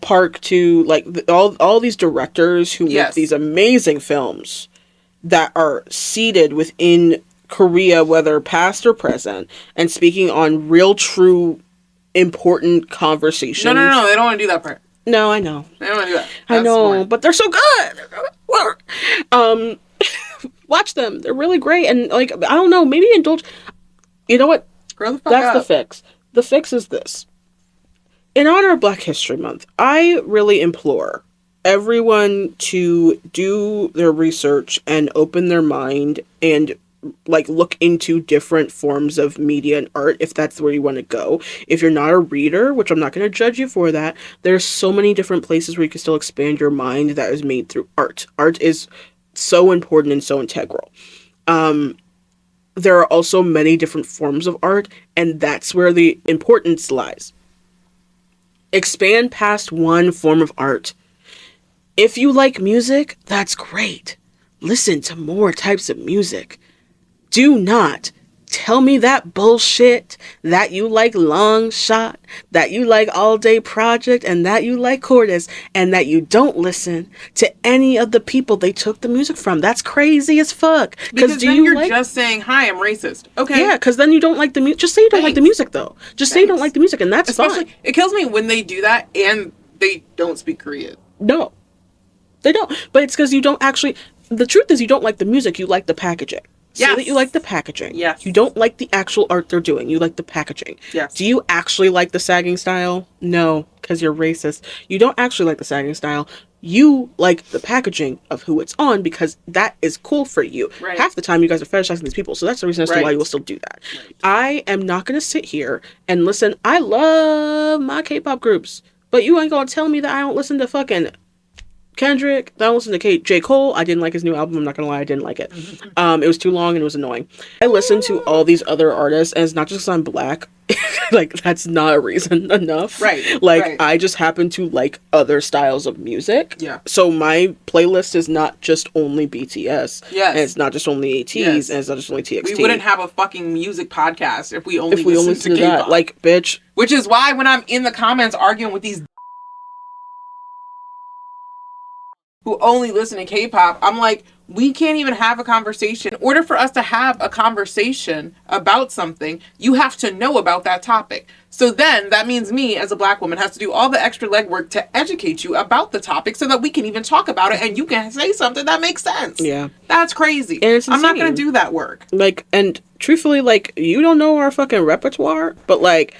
Speaker 1: Park to like all these directors who make these amazing films that are seated within Korea, whether past or present, and speaking on real true important conversations.
Speaker 2: No. They don't want to do that part.
Speaker 1: No, I know.
Speaker 2: They don't want to do that.
Speaker 1: I
Speaker 2: That's
Speaker 1: know,
Speaker 2: boring.
Speaker 1: but they're so good. Watch them. They're really great. And, like, I don't know, maybe indulge. You know what?
Speaker 2: Grow the fuck
Speaker 1: That's
Speaker 2: up.
Speaker 1: the fix. The fix is this. In honor of Black History Month, I really implore everyone to do their research and open their mind and, like, look into different forms of media and art if that's where you want to go. If you're not a reader, which I'm not going to judge you for that, there's so many different places where you can still expand your mind that is made through art. Art is so important and so integral. There are also many different forms of art, and that's where the importance lies. Expand past one form of art. If you like music, that's great. Listen to more types of music. Do not tell me that bullshit that you like Long Shot, that you like All Day Project, and that you like Cordis, and that you don't listen to any of the people they took the music from. That's crazy as fuck.
Speaker 2: Because then you're just saying, hi, I'm racist. Okay.
Speaker 1: Yeah, because then you don't like the music. Just say you don't like the music, though. Just say you don't like the music, and that's fine.
Speaker 2: It kills me when they do that and they don't speak Korean.
Speaker 1: No. They don't. But it's because you don't actually... The truth is you don't like the music, you like the packaging. Say that you like the packaging.
Speaker 2: Yes.
Speaker 1: You don't like the actual art they're doing. You like the packaging.
Speaker 2: Yes.
Speaker 1: Do you actually like the sagging style? No, because you're racist. You don't actually like the sagging style. You like the packaging of who it's on because that is cool for you.
Speaker 2: Right.
Speaker 1: Half the time you guys are fetishizing these people, so that's the reason as to why you will still do that. Right. I am not going to sit here and listen. I love my K-pop groups, but you ain't going to tell me that I don't listen to fucking Kendrick. I don't listen to J. Cole. I didn't like his new album. I'm not gonna lie, I didn't like it. It was too long and it was annoying. I listen to all these other artists, and it's not just because I'm black. Like, that's not a reason enough.
Speaker 2: Right.
Speaker 1: Like,
Speaker 2: right.
Speaker 1: I just happen to like other styles of music.
Speaker 2: Yeah.
Speaker 1: So my playlist is not just only BTS.
Speaker 2: Yes.
Speaker 1: And it's not just only ATs.
Speaker 2: Yes.
Speaker 1: And it's not just only TXT.
Speaker 2: We wouldn't have a fucking music podcast if we only
Speaker 1: listened to
Speaker 2: K-pop.
Speaker 1: that. Like, bitch.
Speaker 2: Which is why when I'm in the comments arguing with these who only listen to K-pop, I'm like, we can't even have a conversation. In order for us to have a conversation about something, you have to know about that topic. So then that means me as a black woman has to do all the extra legwork to educate you about the topic so that we can even talk about it and you can say something that makes sense.
Speaker 1: Yeah.
Speaker 2: That's crazy.
Speaker 1: And it's
Speaker 2: I'm not going to
Speaker 1: insane.
Speaker 2: do that work.
Speaker 1: Like, and truthfully, like, you don't know our fucking repertoire, but like...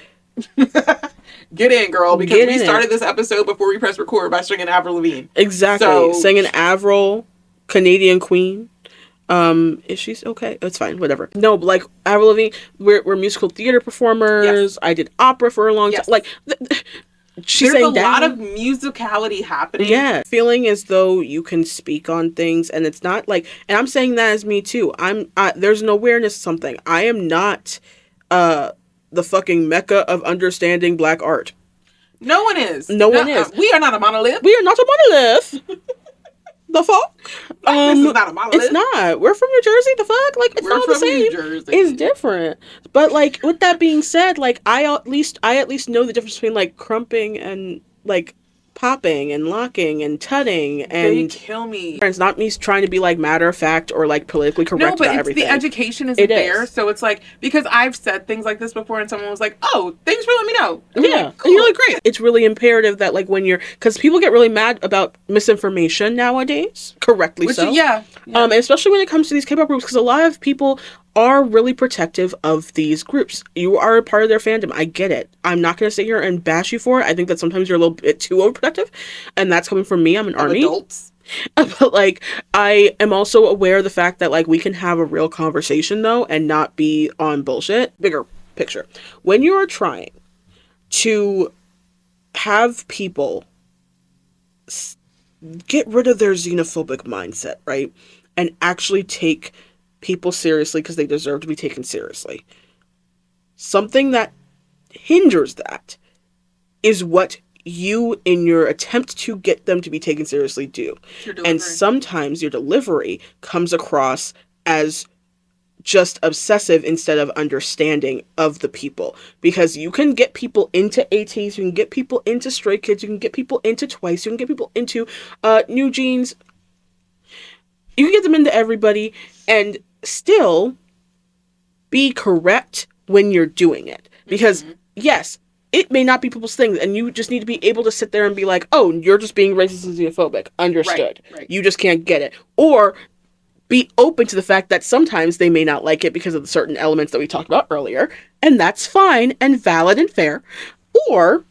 Speaker 2: Get in, girl, because
Speaker 1: Get
Speaker 2: we
Speaker 1: in
Speaker 2: started this episode before we pressed record by singing Avril Lavigne.
Speaker 1: Exactly.
Speaker 2: So,
Speaker 1: singing Avril, Canadian Queen. Is she okay? It's fine, whatever. No, but like Avril Lavigne, we're musical theater performers.
Speaker 2: Yes.
Speaker 1: I did opera for a long time. Like, she's
Speaker 2: there's a lot of musicality happening.
Speaker 1: Yeah, feeling as though you can speak on things, and it's not like, and I'm saying that as me too. There's an awareness of something. I am not, the fucking mecca of understanding black art.
Speaker 2: No one is.
Speaker 1: No one is.
Speaker 2: We are not a monolith.
Speaker 1: We are not a monolith. The fuck?
Speaker 2: This is not a monolith.
Speaker 1: It's not. We're from New Jersey. The fuck? Like, it's
Speaker 2: We're
Speaker 1: not
Speaker 2: from
Speaker 1: the same.
Speaker 2: New Jersey.
Speaker 1: It's different. But like, with that being said, like, I at least know the difference between like crumping and like popping and locking and tutting, and
Speaker 2: they kill me.
Speaker 1: It's not me trying to be like matter of fact or like politically correct
Speaker 2: No, but
Speaker 1: about everything.
Speaker 2: the education isn't there, so it's like, because I've said things like this before and someone was like, oh, thanks for letting me know. And
Speaker 1: yeah,
Speaker 2: like, cool.
Speaker 1: And you're like, great. It's really imperative that like when because people get really mad about misinformation nowadays, correctly so.
Speaker 2: Yeah.
Speaker 1: And especially when it comes to these K-pop groups, because a lot of people are really protective of these groups. You are a part of their fandom. I get it. I'm not going to sit here and bash you for it. I think that sometimes you're a little bit too overprotective, and that's coming from me. I'm an army.
Speaker 2: Adults.
Speaker 1: But like, I am also aware of the fact that like we can have a real conversation though, and not be on bullshit. Bigger picture. When you are trying to have people get rid of their xenophobic mindset, right? And actually take people seriously because they deserve to be taken seriously. Something that hinders that is what you, in your attempt to get them to be taken seriously, do. And sometimes your delivery comes across as just obsessive instead of understanding of the people. Because you can get people into ATs, you can get people into Stray Kids, you can get people into Twice, you can get people into New Jeans. You can get them into everybody and still be correct when you're doing it. Because, yes, it may not be people's thing, and you just need to be able to sit there and be like, oh, you're just being racist and xenophobic. Understood.
Speaker 2: Right.
Speaker 1: You just can't get it. Or be open to the fact that sometimes they may not like it because of the certain elements that we talked about earlier, and that's fine and valid and fair. Or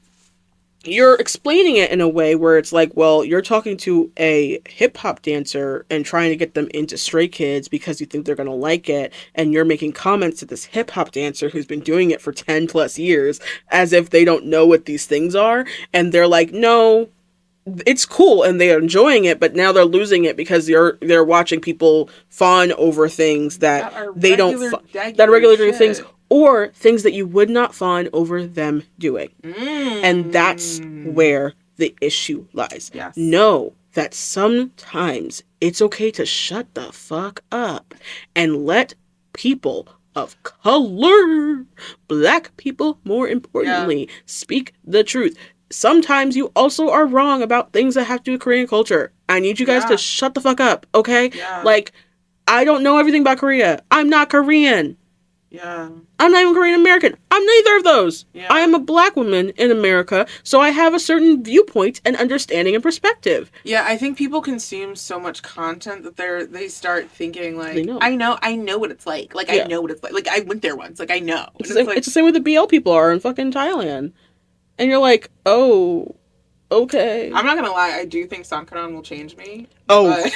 Speaker 1: you're explaining it in a way where it's like, well, you're talking to a hip hop dancer and trying to get them into Stray Kids because you think they're going to like it. And you're making comments to this hip hop dancer who's been doing it for 10 plus years as if they don't know what these things are. And they're like, no, it's cool and they're enjoying it, but now they're losing it because they're watching people fawn over things that they don't that are regular things, or things that you would not fawn over them doing. And that's where the issue lies.
Speaker 2: Yes.
Speaker 1: Know that sometimes it's okay to shut the fuck up and let people of color, black people more importantly, speak the truth. Sometimes you also are wrong about things that have to do with Korean culture. I need you guys to shut the fuck up, okay?
Speaker 2: Yeah.
Speaker 1: Like, I don't know everything about Korea. I'm not Korean.
Speaker 2: Yeah.
Speaker 1: I'm not even Korean American. I'm neither of those.
Speaker 2: Yeah.
Speaker 1: I am a black woman in America, so I have a certain viewpoint and understanding and perspective.
Speaker 2: Yeah, I think people consume so much content that they start thinking like,
Speaker 1: They know.
Speaker 2: I know what it's like. Like, I know what it's like. Like, I went there once. Like, I know.
Speaker 1: It's the same way the BL people are in fucking Thailand. And you're like, oh, okay.
Speaker 2: I'm not gonna lie, I do think Songkran will change me.
Speaker 1: Oh.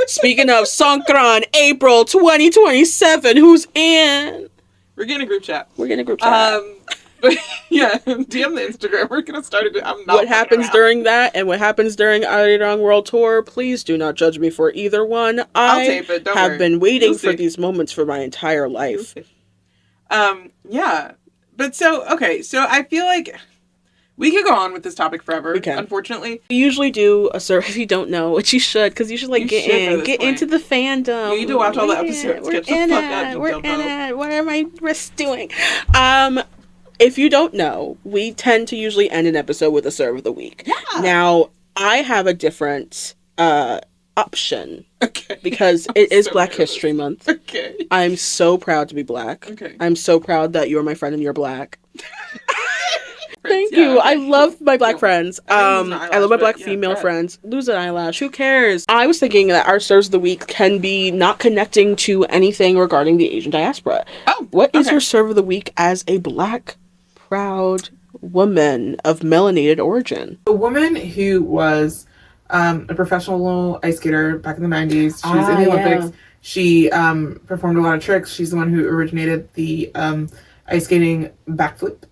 Speaker 1: Speaking of Songkran, April 2027, who's in?
Speaker 2: We're getting a group chat.
Speaker 1: But
Speaker 2: yeah, DM the Instagram. We're gonna start it. I'm not.
Speaker 1: What happens during that and what happens during Arirang World Tour, please do not judge me for either one.
Speaker 2: I'll tape it. Don't worry.
Speaker 1: Have been waiting for these moments for my entire life.
Speaker 2: Yeah. But so I feel like we could go on with this topic forever.
Speaker 1: We can.
Speaker 2: Unfortunately,
Speaker 1: we usually do a survey. If you don't know, which you should, because you should get into the fandom.
Speaker 2: You need to watch all the episodes. Get the fuck out.
Speaker 1: We're in it. What are my wrists doing? If you don't know, we tend to usually end an episode with a serve of the week.
Speaker 2: Yeah.
Speaker 1: Now, I have a different option.
Speaker 2: Okay.
Speaker 1: Because it is Black History Month.
Speaker 2: Okay.
Speaker 1: I'm so proud to be black.
Speaker 2: Okay.
Speaker 1: I'm so proud that you're my friend and you're black. Thank you. I love my black friends. I love my black female friends. Lose an eyelash. Who cares? I was thinking that our serves of the week can be not connecting to anything regarding the Asian diaspora.
Speaker 2: Oh,
Speaker 1: what is your serve of the week as a black, proud woman of melanated origin?
Speaker 3: A woman who was a professional ice skater back in the 90s. She was in the Olympics. Yeah. She performed a lot of tricks. She's the one who originated the ice skating backflip,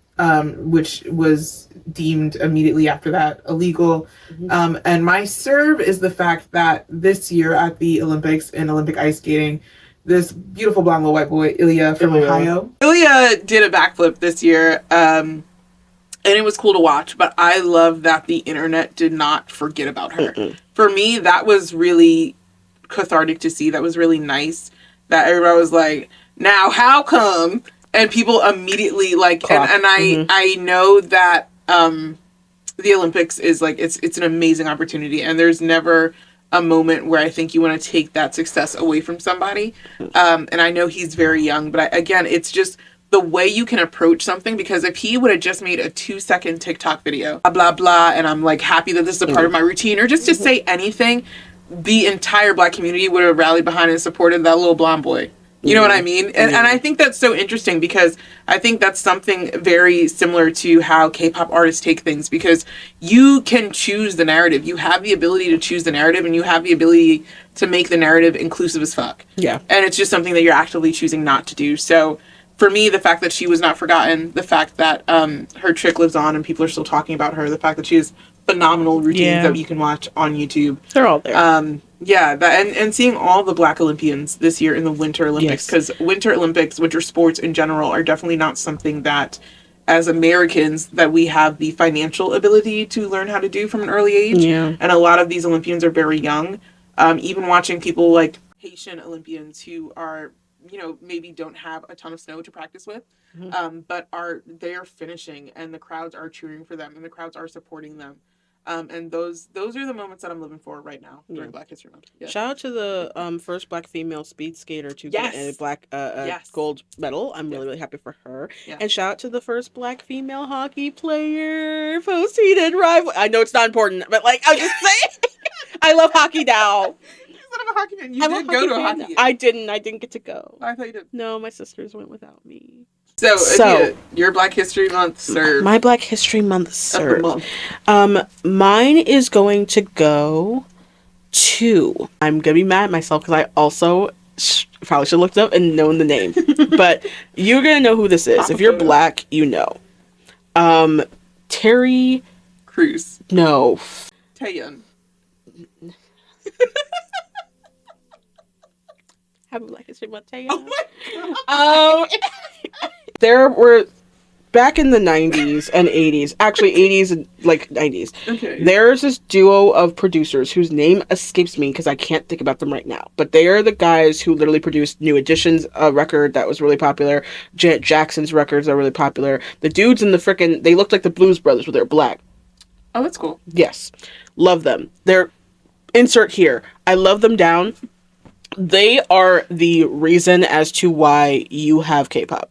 Speaker 3: which was deemed immediately after that illegal. Mm-hmm. And my serve is the fact that this year at the Olympics in Olympic ice skating, this beautiful blonde little white boy, Ilya from Ohio.
Speaker 2: Ilya did a backflip this year, and it was cool to watch, but I love that the internet did not forget about her. Mm-mm. For me, that was really cathartic to see. That was really nice that everybody was like, now how come? And people immediately and I know that the Olympics is it's an amazing opportunity, and there's never a moment where I think you want to take that success away from somebody. And I know he's very young, but again, it's just the way you can approach something, because if he would have just made a 2-second TikTok video, blah, blah, blah, and I'm happy that this is a part of my routine, or just to say anything, the entire black community would have rallied behind and supported that little blonde boy. You know what I mean? And I think that's so interesting, because I think that's something very similar to how K-pop artists take things, because you can choose the narrative. You have the ability to choose the narrative, and you have the ability to make the narrative inclusive as fuck.
Speaker 1: Yeah.
Speaker 2: And it's just something that you're actively choosing not to do. So for me, the fact that she was not forgotten, the fact that her trick lives on and people are still talking about her, the fact that she has phenomenal routines that you can watch on YouTube.
Speaker 1: They're all there.
Speaker 2: And seeing all the black Olympians this year in the Winter Olympics, because Winter Olympics, winter sports in general, are definitely not something that, as Americans, that we have the financial ability to learn how to do from an early age.
Speaker 1: Yeah.
Speaker 2: And a lot of these Olympians are very young. Even watching people like Haitian Olympians who are, maybe don't have a ton of snow to practice with, but they're finishing, and the crowds are cheering for them, and the crowds are supporting them. And those are the moments that I'm living for right now during Black History Month. Yes.
Speaker 1: Shout out to the first Black female speed skater to
Speaker 2: Yes.
Speaker 1: get a black
Speaker 2: Yes.
Speaker 1: gold medal. I'm
Speaker 2: Yes.
Speaker 1: really happy for her.
Speaker 2: Yeah.
Speaker 1: And shout out to the first Black female hockey player, post-heated rival. I know it's not important, but like I'm just saying, I love hockey now.
Speaker 2: Son of a hockey fan. You did go to a hockey game.
Speaker 1: I didn't get to go.
Speaker 2: I thought you did.
Speaker 1: No, my sisters went without me.
Speaker 2: So Adia, your Black History Month serve.
Speaker 1: My Black History Month serve.
Speaker 2: Of the month.
Speaker 1: Mine is going to go to. I'm gonna be mad at myself because I also probably should have looked up and known the name, but you're gonna know who this is. If you're Black, you know. Terry
Speaker 2: Crews.
Speaker 1: No.
Speaker 2: Taeyun.
Speaker 1: Happy Black History Month, Taeyun.
Speaker 2: Oh my
Speaker 1: god. There were back in the 90s and 80s, actually 80s and like 90s.
Speaker 2: Okay.
Speaker 1: There's this duo of producers whose name escapes me because I can't think about them right now. But they are the guys who literally produced New Edition's record that was really popular, Janet Jackson's records that were really popular. The dudes in the frickin' they looked like the Blues Brothers, but they're Black.
Speaker 2: Oh, that's cool.
Speaker 1: Yes. Love them. They're insert here. I love them down. They are the reason as to why you have K-pop.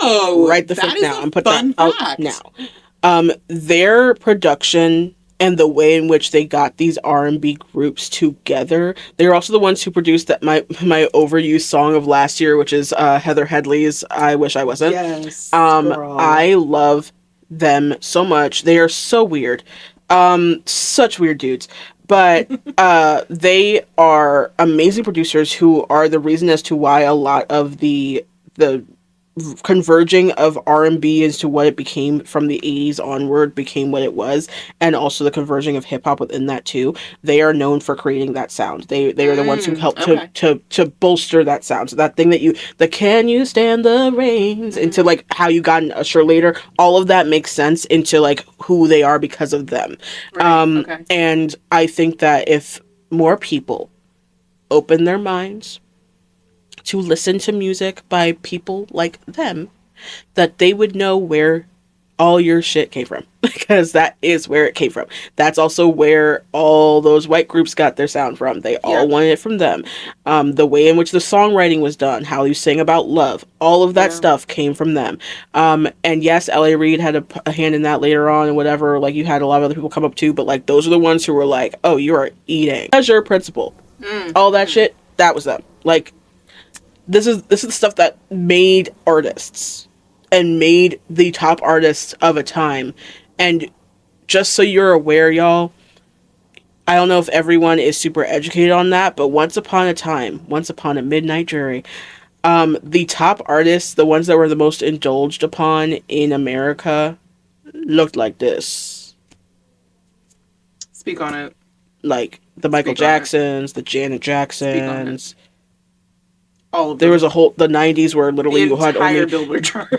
Speaker 2: Oh,
Speaker 1: right the
Speaker 2: that
Speaker 1: fuck now.
Speaker 2: is
Speaker 1: I'm put
Speaker 2: fun
Speaker 1: that
Speaker 2: fact.
Speaker 1: out now. Their production and the way in which they got these R&B groups together. They're also the ones who produced that my overused song of last year, which is Heather Headley's "I Wish I Wasn't."
Speaker 2: Yes,
Speaker 1: girl. I love them so much. They are so weird. Such weird dudes. But they are amazing producers who are the reason as to why a lot of the converging of R&B as to what it became from the 80s onward became what it was, and also the converging of hip-hop within that too. They are known for creating that sound. They are the ones who helped to bolster that sound. So that thing that can you stand the rains into like how you got an Usher later, all of that makes sense into like who they are because of them.
Speaker 2: Right.
Speaker 1: And I think that if more people open their minds to listen to music by people like them, that they would know where all your shit came from, because that is where it came from. That's also where all those white groups got their sound from. They all wanted it from them. The way in which the songwriting was done, how you sing about love, all of that stuff came from them. And yes, L.A. Reid had a hand in that later on and whatever. Like, you had a lot of other people come up too, but like those are the ones who were like, oh, you are eating. Pleasure Principle. All that shit, that was them. Like, this is the stuff that made artists and made the top artists of a time. And just so you're aware, y'all, I don't know if everyone is super educated on that, but once upon a midnight jury, the top artists, the ones that were the most indulged upon in America, looked like this.
Speaker 2: Speak on it.
Speaker 1: Like the Michael Jacksons, the Janet Jacksons.
Speaker 2: All of
Speaker 1: there was a whole the 90s where literally you had only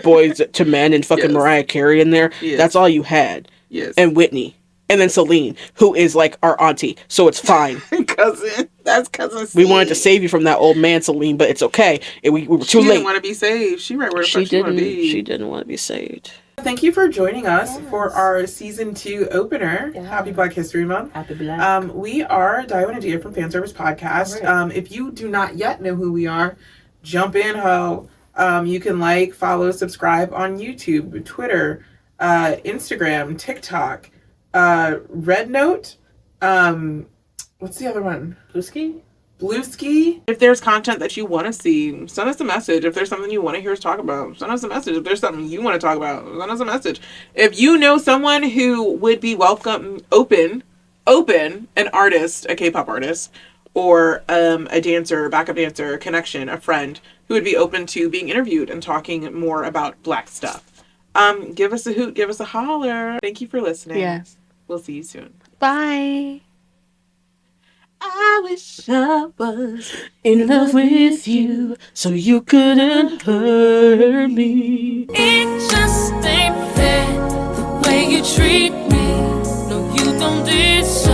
Speaker 1: Boys to Men and fucking Mariah Carey in there. Yes. That's all you had.
Speaker 2: Yes.
Speaker 1: And Whitney. And then Celine, who is like our auntie, so it's fine.
Speaker 2: Cousin. That's cousin C.
Speaker 1: We wanted to save you from that old man, Celine, but it's okay. We were too late.
Speaker 2: She didn't want to be saved. She right where the fuck she want to be.
Speaker 1: She didn't want to be saved.
Speaker 3: Thank you for joining us for our season 2 opener. Yeah. Happy Black History Month.
Speaker 1: Happy Black.
Speaker 3: We are Daio and Adia from FanSERVice Podcast. Right. If you do not yet know who we are, jump in, ho. You can like, follow, subscribe on YouTube, Twitter, Instagram, TikTok, Red Note. What's the other one? Blueski. If there's content that you want to see, send us a message. If there's something you want to hear us talk about, send us a message. If there's something you want to talk about, send us a message. If you know someone who would be open, an artist, a K-pop artist, or a dancer, backup dancer, a connection, a friend who would be open to being interviewed and talking more about Black stuff, give us a hoot, give us a holler. Thank you for listening.
Speaker 1: Yes.
Speaker 3: We'll see you soon.
Speaker 1: Bye. I wish I was in love with you so you couldn't hurt me.
Speaker 4: It just ain't fair the way you treat me. No, you don't deserve